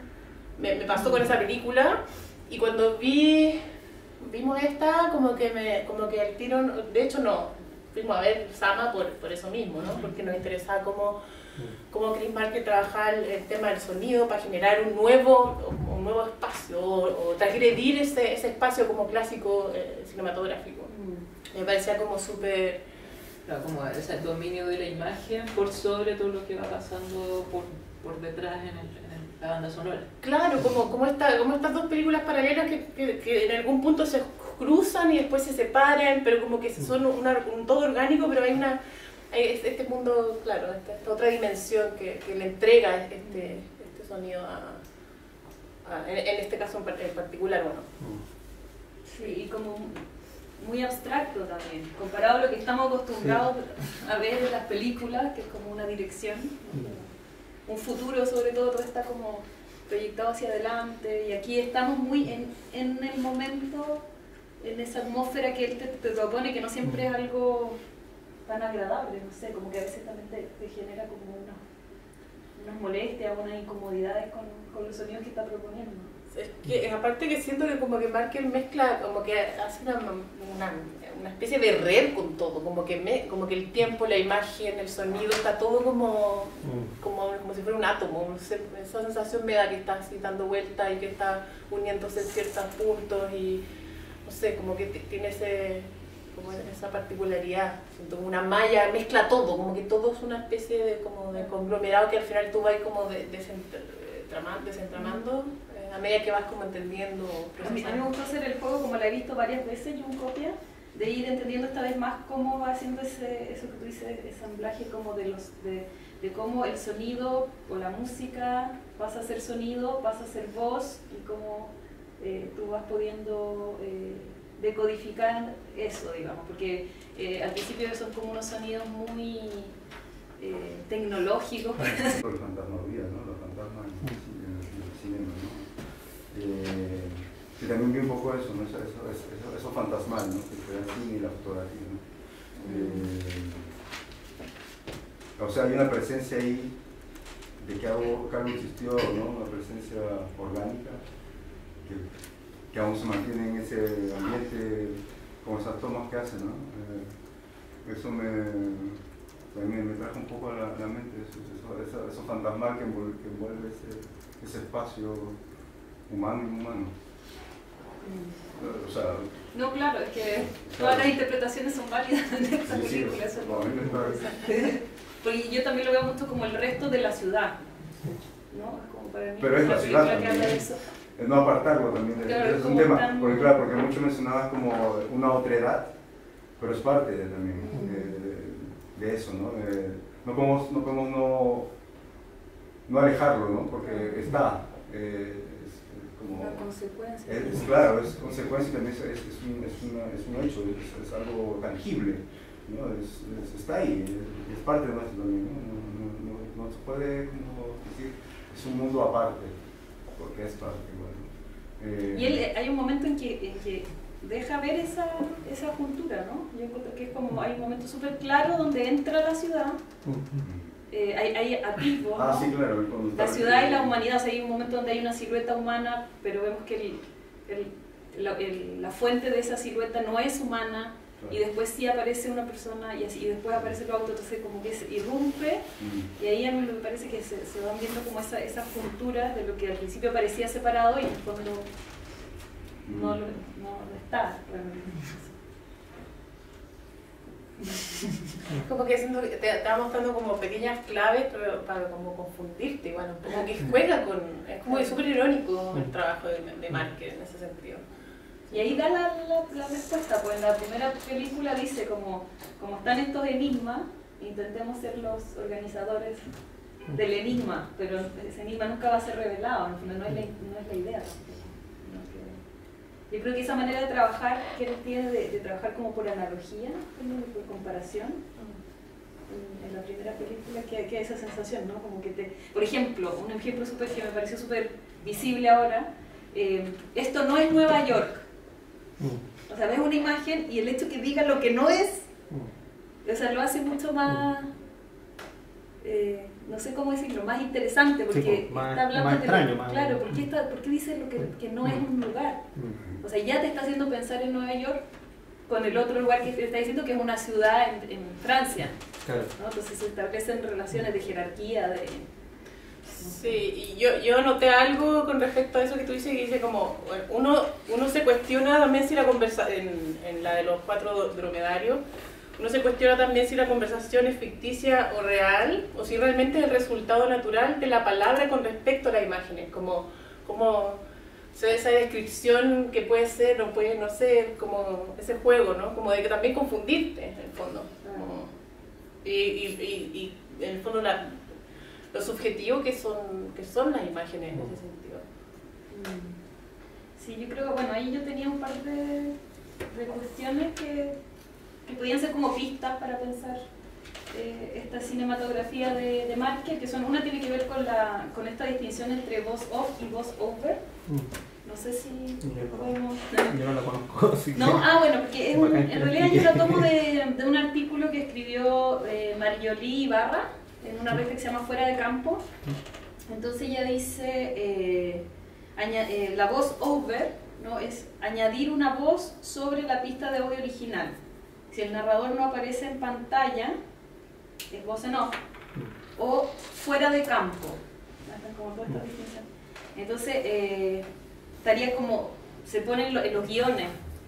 me pasó con esa película, y cuando vimos esta, como que el tiro, de hecho no, fuimos a ver Sama por eso mismo, ¿no? Porque nos interesaba cómo Chris Marker trabajaba el tema del sonido para generar un nuevo espacio, o transgredir ese espacio como clásico cinematográfico. Me parecía como súper... Claro, como ese dominio de la imagen por sobre todo lo que va pasando por detrás en la banda sonora. Claro, como estas 2 películas paralelas que en algún punto se cruzan y después se separan, pero como que son un todo orgánico, pero hay este mundo, claro, esta otra dimensión que le entrega este sonido en este caso en particular, bueno. Sí, y como muy abstracto también, comparado a lo que estamos acostumbrados a ver en las películas, que es como una dirección, un futuro sobre todo está como proyectado hacia adelante, y aquí estamos muy en el momento, en esa atmósfera que él te propone, que no siempre es algo tan agradable, no sé, como que a veces también te genera como unas molestias, unas incomodidades con los sonidos que está proponiendo. Es que aparte que siento que como que Marker mezcla, como que hace una especie de red con todo, como que el tiempo, la imagen, el sonido, está todo como si fuera un átomo. Esa sensación me da que está así dando vueltas y que está uniéndose en ciertos puntos, y no sé, como que tiene esa particularidad. Siento como una malla, mezcla todo, como que todo es una especie de conglomerado que al final tú vas como desentramando a medida que vas como entendiendo. A mí me gusta hacer el juego, como la he visto varias veces, yo en copia, de ir entendiendo esta vez más cómo va haciendo eso que tú dices, ensamblaje como de cómo el sonido o la música pasa a ser sonido, pasa a ser voz, y cómo tú vas pudiendo decodificar eso, digamos, porque al principio son como unos sonidos muy tecnológicos. Por el fantasmología, ¿no? Los fantasmas en el cinema, ¿no? Que también vi un poco eso, ¿no? Eso fantasmal, ¿no? Que crea el cine y la fotografía, ¿no? O sea, hay una presencia ahí de que algo existió, ¿no? Una presencia orgánica que aún se mantiene en ese ambiente, con esas tomas que hacen, ¿no? Eso me trajo un poco a la mente, eso fantasmal que envuelve ese espacio humano y inhumano. O sea, no, claro, es que todas las interpretaciones son válidas en esta película. Porque yo también lo veo mucho como el resto de la ciudad, ¿no? Como para mí, pero es la ciudad también, es no apartarlo también, claro, es un tema, porque mucho mencionabas como una otredad, pero es parte también de eso, ¿no? No podemos no alejarlo, ¿no? Porque está, como... Una consecuencia. Claro, es consecuencia, también es un hecho, es algo tangible, ¿no? Está ahí, es parte de nuestro también, no se puede como decir, es un mundo aparte, porque es parte, bueno. Y hay un momento en que deja ver esa juntura, ¿no? Yo encuentro que es como, hay un momento súper claro donde entra la ciudad, hay atisbos, ¿no? Sí, claro, la ciudad y la humanidad, o sea, hay un momento donde hay una silueta humana, pero vemos que la fuente de esa silueta no es humana, y después sí aparece una persona y así, y después aparece el auto, entonces como que se irrumpe, y ahí a mí me parece que se van viendo como esa juntura de lo que al principio parecía separado y en el fondo no está realmente. Como que siento que te va mostrando como pequeñas claves para como confundirte, bueno, como que juega con, es como súper irónico el trabajo de Marker en ese sentido. Y ahí da la respuesta, pues en la primera película dice como están estos enigmas, intentemos ser los organizadores del enigma, pero ese enigma nunca va a ser revelado, no es la idea. Yo creo que esa manera de trabajar que él tiene de trabajar como por analogía, por comparación, en la primera película que hay esa sensación, ¿no? Como que por ejemplo, un ejemplo que me pareció súper visible ahora, esto no es Nueva York. O sea, ves una imagen y el hecho que diga lo que no es, o sea, lo hace mucho más, no sé cómo decirlo, más interesante, porque sí, más, está hablando más extraño, de más claro, ¿por qué dice lo que no es un lugar? O sea, ya te está haciendo pensar en Nueva York con el otro lugar que te está diciendo que es una ciudad en Francia, claro, ¿no? Entonces se establecen relaciones de jerarquía, Sí, y yo noté algo con respecto a eso que tú dices, que dice como, bueno, uno se cuestiona también si la conversación, en la de los 4 dromedarios, uno se cuestiona también si la conversación es ficticia o real, o si realmente es el resultado natural de la palabra con respecto a las imágenes, como esa descripción que puede ser o puede no ser, como ese juego, ¿no? Como de que también confundirte, en el fondo. Como, y en el fondo lo subjetivo que son las imágenes en ese sentido. Sí, yo creo que bueno, ahí yo tenía un par de cuestiones que podían ser como pistas para pensar esta cinematografía de Marker, que una tiene que ver con esta distinción entre voz off y voz over. No sé si podemos... Yo no la conozco. Así que... No, bueno, porque en realidad yo la tomo de un artículo que escribió Mariolí Ibarra en una revista que se llama Fuera de Campo. Entonces ella dice, la voz over, ¿no? Es añadir una voz sobre la pista de audio original. Si el narrador no aparece en pantalla, es voz en off, o fuera de campo. Entonces, estaría como, se ponen los guiones,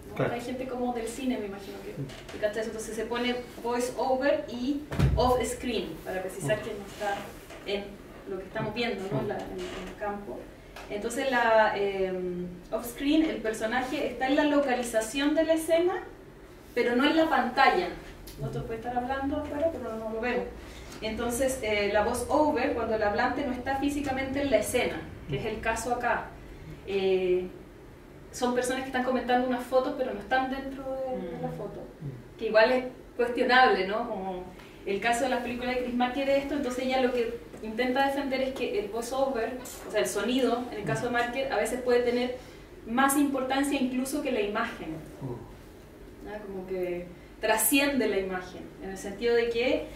¿no? Claro. Hay gente como del cine, me imagino que capta eso. Entonces se pone voice over y off screen, para precisar que no está en lo que estamos viendo, ¿no? en el campo. Entonces off screen, el personaje está en la localización de la escena, pero no en la pantalla. Nosotros puede estar hablando afuera, pero no lo vemos. Entonces, la voz over, cuando el hablante no está físicamente en la escena, que es el caso acá. Son personas que están comentando unas fotos, pero no están dentro de la foto. Que igual es cuestionable, ¿no? Como el caso de las películas de Chris Marker de esto, entonces ella lo que intenta defender es que el voice over, o sea, el sonido, en el caso de Marker, a veces puede tener más importancia incluso que la imagen. Como que trasciende la imagen, en el sentido de que,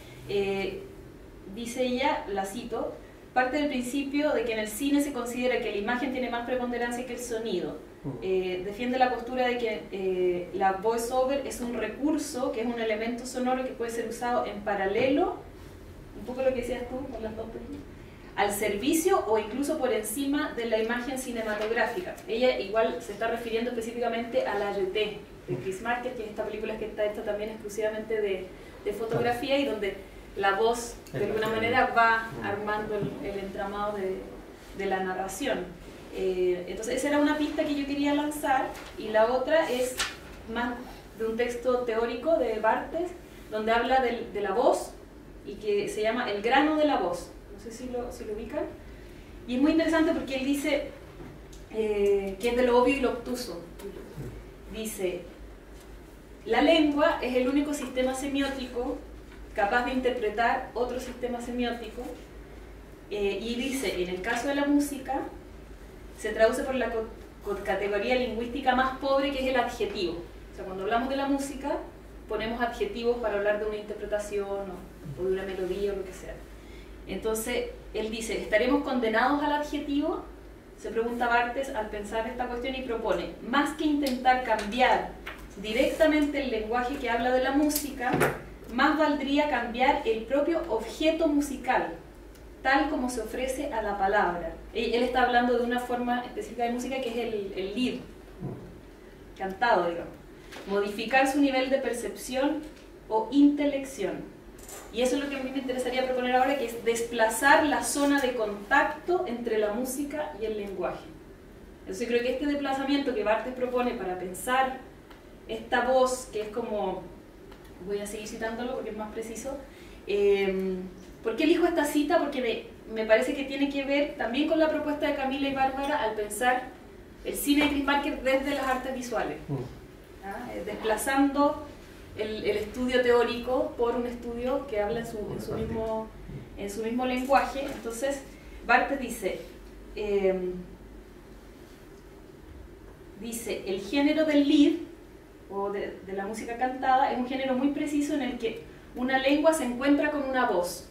dice ella, la cito, parte del principio de que en el cine se considera que la imagen tiene más preponderancia que el sonido. Defiende la postura de que la voiceover es un recurso, que es un elemento sonoro que puede ser usado en paralelo, un poco lo que decías tú con las dos películas, al servicio o incluso por encima de la imagen cinematográfica. Ella igual se está refiriendo específicamente a la RT de Chris Marker, que es esta película que está hecha también exclusivamente de fotografía y donde la voz de alguna manera va armando el entramado de la narración. Entonces esa era una pista que yo quería lanzar, y la otra es más de un texto teórico de Barthes, donde habla de la voz y que se llama El grano de la voz. No sé si lo ubican. Y es muy interesante porque él dice, que es de lo obvio y lo obtuso. Dice, la lengua es el único sistema semiótico capaz de interpretar otro sistema semiótico, y dice, en el caso de la música, se traduce por la categoría lingüística más pobre, que es el adjetivo. O sea, cuando hablamos de la música, ponemos adjetivos para hablar de una interpretación o de una melodía o lo que sea. Entonces, él dice, ¿estaremos condenados al adjetivo? Se pregunta Barthes al pensar esta cuestión y propone, más que intentar cambiar directamente el lenguaje que habla de la música, más valdría cambiar el propio objeto musical, tal como se ofrece a la palabra. Él está hablando de una forma específica de música que es el lied, cantado, digamos. Modificar su nivel de percepción o intelección. Y eso es lo que a mí me interesaría proponer ahora, que es desplazar la zona de contacto entre la música y el lenguaje. Entonces creo que este desplazamiento que Barthes propone para pensar esta voz, que es como, voy a seguir citándolo porque es más preciso, ¿por qué elijo esta cita? Porque me parece que tiene que ver también con la propuesta de Camila y Bárbara al pensar el cine de Chris Marker desde las artes visuales. Desplazando el estudio teórico por un estudio que habla en su mismo lenguaje. Entonces, Barthes dice, el género del lied, o de la música cantada, es un género muy preciso en el que una lengua se encuentra con una voz.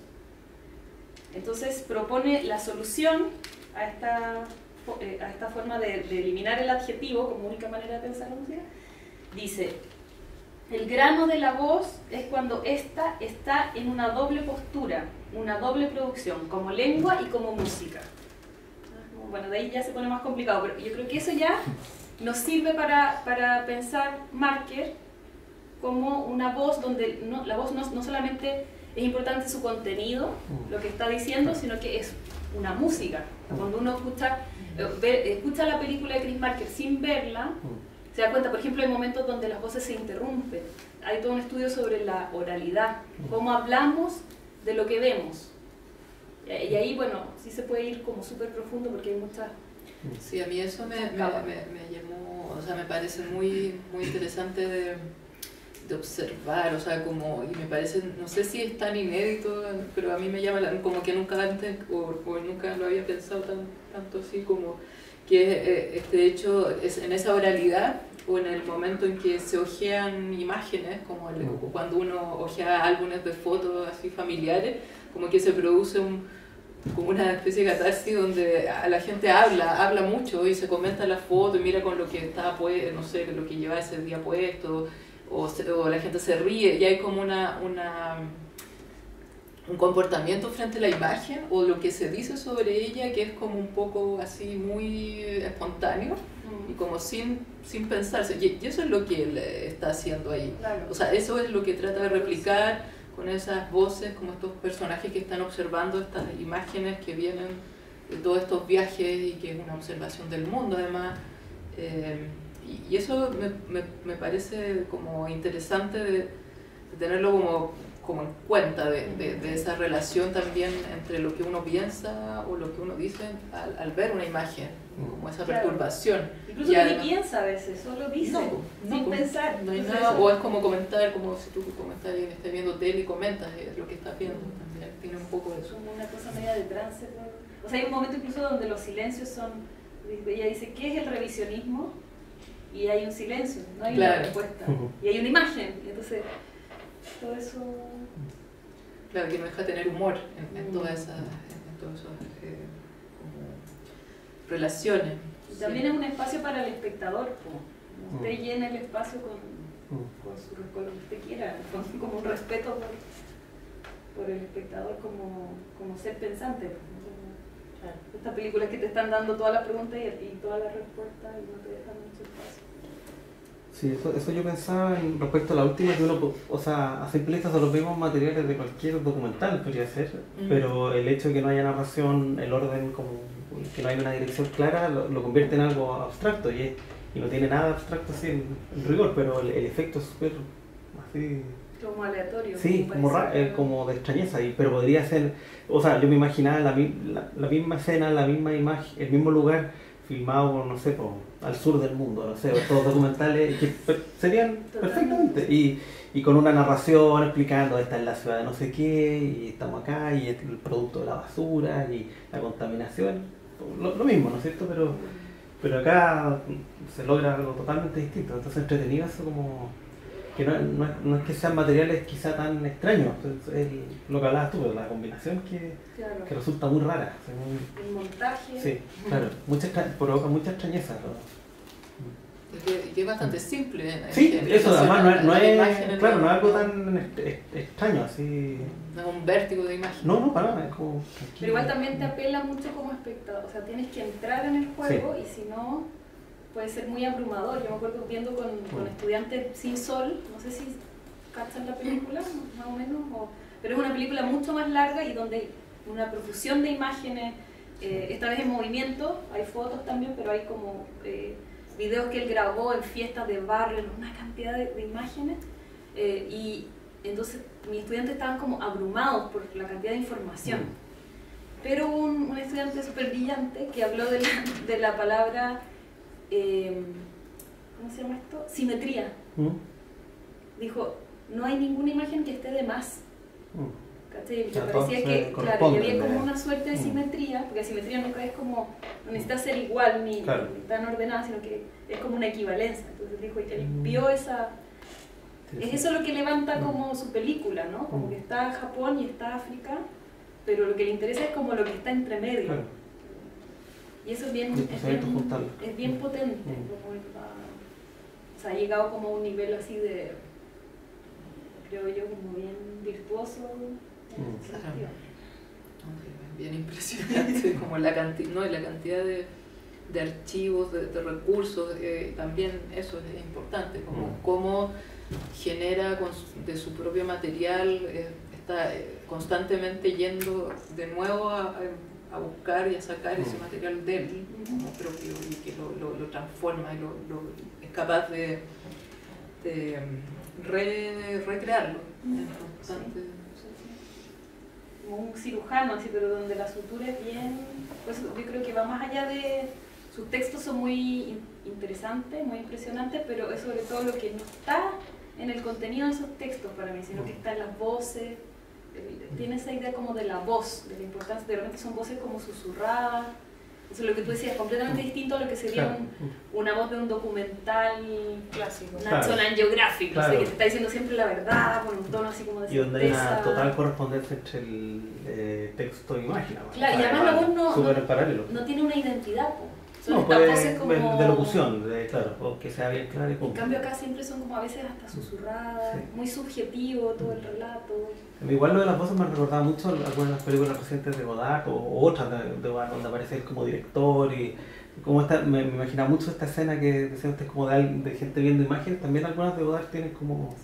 Entonces, propone la solución a esta forma de eliminar el adjetivo como única manera de pensar la música. Dice, el grano de la voz es cuando ésta está en una doble postura, una doble producción, como lengua y como música. Bueno, de ahí ya se pone más complicado, pero yo creo que eso ya nos sirve para pensar Marker como una voz donde la voz no solamente es importante su contenido, lo que está diciendo, sino que es una música. Cuando uno escucha la película de Chris Marker sin verla, se da cuenta, por ejemplo, hay momentos donde las voces se interrumpen. Hay todo un estudio sobre la oralidad, cómo hablamos de lo que vemos. Y ahí, bueno, sí se puede ir como súper profundo porque hay muchas... Sí, a mí eso me llamó, o sea, me parece muy interesante de observar, o sea, como, y me parece, no sé si es tan inédito, pero a mí me llama como que nunca antes, o nunca lo había pensado tanto así, como que este hecho es en esa oralidad o en el momento en que se hojean imágenes, como cuando uno hojea álbumes de fotos así familiares, como que se produce como una especie de catarsis donde la gente habla mucho y se comenta la foto y mira con lo que está puesto, no sé, lo que lleva ese día puesto, o la gente se ríe y hay como un comportamiento frente a la imagen o lo que se dice sobre ella que es como un poco así muy espontáneo y como sin pensarse, y eso es lo que él está haciendo ahí. Claro. O sea, eso es lo que trata de replicar con esas voces, como estos personajes que están observando estas imágenes que vienen de todos estos viajes y que es una observación del mundo además, y eso me parece como interesante de tenerlo como en cuenta de esa relación también entre lo que uno piensa o lo que uno dice al ver una imagen, como esa perturbación. Incluso que ni piensa a veces, solo dice, sin pensar. No hay nada, o es como comentar, como si tú comentas y estás viendo tele y comentas lo que estás viendo, también tiene un poco de eso. Como una cosa media de trance. O sea, hay un momento incluso donde los silencios son, ella dice, ¿qué es el revisionismo? Y hay un silencio, no hay una respuesta. Y hay una imagen, entonces todo eso... Claro, que no deja tener humor en todas esas relaciones. Y también es un espacio para el espectador, usted llena el espacio con lo que usted quiera, como un respeto por el espectador como ser pensante. Estas películas que te están dando todas las preguntas y todas las respuestas y no te dejan mucho espacio. Sí, eso yo pensaba respecto a la última, que uno, o sea, a simple vista solo vemos materiales de cualquier documental, podría ser, pero el hecho de que no haya narración, el orden, como que no haya una dirección clara, lo convierte en algo abstracto y no tiene nada abstracto así en rigor, pero el efecto es súper así... Como aleatorio. Sí, como de extrañeza, pero podría ser, o sea, yo me imaginaba la misma escena, la misma imagen, el mismo lugar filmado, no sé, al sur del mundo, no sé, todos documentales que serían perfectamente. Y con una narración explicando, esta es la ciudad de no sé qué, y estamos acá, y el producto de la basura, y la contaminación, lo mismo, ¿no es cierto? Pero acá se logra algo totalmente distinto, entonces entretenido eso como... que no es que sean materiales quizá tan extraños, es lo que hablabas tú, la combinación que resulta muy rara. O sea, el montaje. Sí, claro, provoca mucha extrañeza. Y que es bastante simple. Sí, eso además no es, claro, no es algo tan extraño, así... No es un vértigo de imagen. No, para nada, es como... Pero igual también te apela mucho como espectador, o sea, tienes que entrar en el juego y si no... puede ser muy abrumador. Yo me acuerdo viendo con Estudiantes sin Sol, no sé si cachan la película, más o menos, pero es una película mucho más larga y donde una profusión de imágenes, esta vez en movimiento, hay fotos también, pero hay como videos que él grabó en fiestas de barrio, una cantidad de imágenes, y entonces mis estudiantes estaban como abrumados por la cantidad de información. Pero un estudiante súper brillante que habló de la palabra... ¿cómo se llama esto? Simetría. Dijo, no hay ninguna imagen que esté de más. ¿Cachai? Me parecía que, claro, y había como una suerte de simetría, porque la simetría nunca es como, no necesita ser igual ni tan ordenada, sino que es como una equivalencia. Entonces dijo, él vio esa... Es eso lo que levanta como su película, ¿no? Como que está Japón y está África, pero lo que le interesa es como lo que está entre medio. Claro. Y eso es bien potente, como o sea, ha llegado como a un nivel así de, creo yo, como bien virtuoso en ese sentido. Bien impresionante, como la cantidad de archivos, de recursos, también eso es importante, como cómo genera de su propio material, está constantemente yendo de nuevo a buscar y a sacar ese material de él como propio y que lo transforma y es capaz de recrearlo. Como un cirujano, así, pero donde la sutura es bien, pues yo creo que va más allá de... Sus textos son muy interesantes, muy impresionantes, pero es sobre todo lo que no está en el contenido de esos textos para mí, sino que está en las voces. Tiene esa idea como de la voz, de la importancia, de repente son voces como susurradas, eso es lo que tú decías, completamente distinto a lo que sería una voz de un documental clásico, National Geographic, o sea, que te está diciendo siempre la verdad, con un tono así como de certeza. Y donde hay una total correspondencia entre el texto e imagen. Claro, y además la voz no tiene una identidad, son estas voces como... de locución, claro, o que sea bien claro. En cambio acá siempre son como a veces hasta susurradas, muy subjetivo todo el relato. Igual lo de las voces me recordaba mucho algunas de las películas recientes de Godard o otras de Godard, donde aparece él como director y como me imaginaba mucho esta escena que decía usted como de gente viendo imágenes, también algunas de Godard tienen como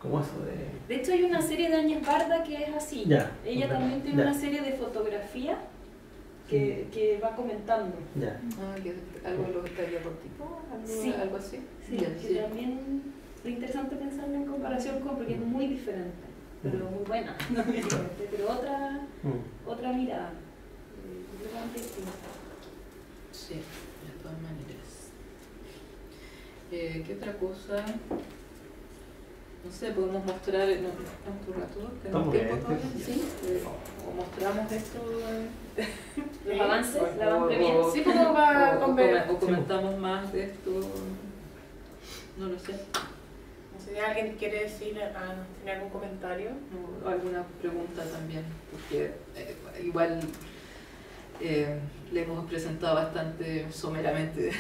eso de... De hecho hay una serie de Áñez Barda que es así, ella también tiene una serie de fotografía que va comentando. Algo de los daguerrotipo, algo así. Sí, que también es interesante pensarlo en comparación con, porque es muy diferente, pero muy buena, no muy diferente, pero otra mirada, completamente distinta. Sí, de todas maneras. ¿Qué otra cosa? No sé, podemos mostrar en cuánto rato, tenemos tiempo todavía, ¿sí? O mostramos esto, los avances, la van previendo. Sí, como va con ver. O comentamos más de esto, no lo sé. No sé si alguien quiere decir, ¿tiene algún comentario? O alguna pregunta también, porque igual le hemos presentado bastante someramente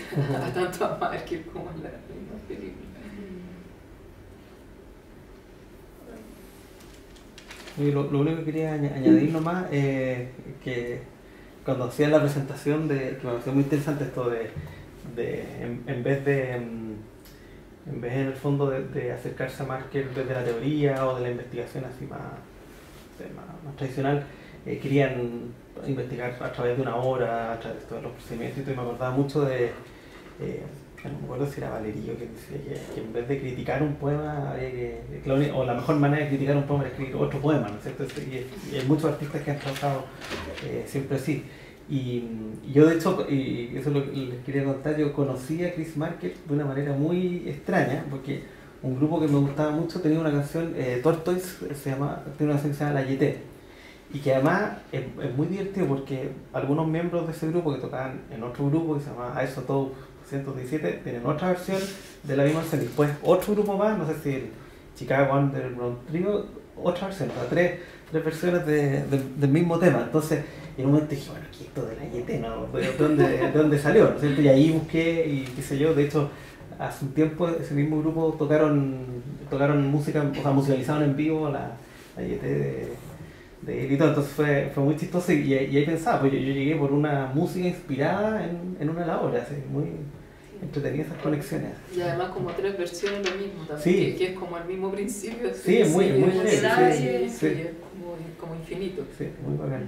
a tanto a Marker como a la película. Y lo único que quería añadir nomás es que cuando hacía la presentación, que me pareció muy interesante esto en vez en el fondo de acercarse a Marker desde la teoría o de la investigación así más tradicional, querían investigar a través de una obra, a través de todos los procedimientos, y me acordaba mucho de... no me acuerdo si era Valerio que decía que en vez de criticar un poema o la mejor manera de criticar un poema era escribir otro poema, ¿no es cierto? Y hay muchos artistas que han tratado siempre así. Y yo de hecho, y eso es lo que les quería contar, yo conocí a Chris Marker de una manera muy extraña, porque un grupo que me gustaba mucho tenía una canción, Tortoise, tiene una canción que se llama La Yeté, y que además es muy divertido porque algunos miembros de ese grupo que tocaban en otro grupo que se llama Isotope 117 tienen otra versión de la misma canción, y después otro grupo más, no sé si el Chicago Underground Trio, otra versión, o sea, tres versiones del mismo tema. Entonces en un momento dije, bueno, ¿qué es esto de La Yeté? ¿No? ¿De dónde salió? ¿No es cierto? Y ahí busqué y qué sé yo, de hecho hace un tiempo ese mismo grupo tocaron música, o sea, musicalizaron en vivo la Yeté de Edito, entonces fue muy chistoso y ahí pensaba, pues yo llegué por una música inspirada en una de las obras, así, muy entretenidas esas conexiones. Y además como tres versiones lo mismo también, sí. que es como al mismo principio. Sí, muy sí, chévere, sí, como infinito. Sí, muy bacán.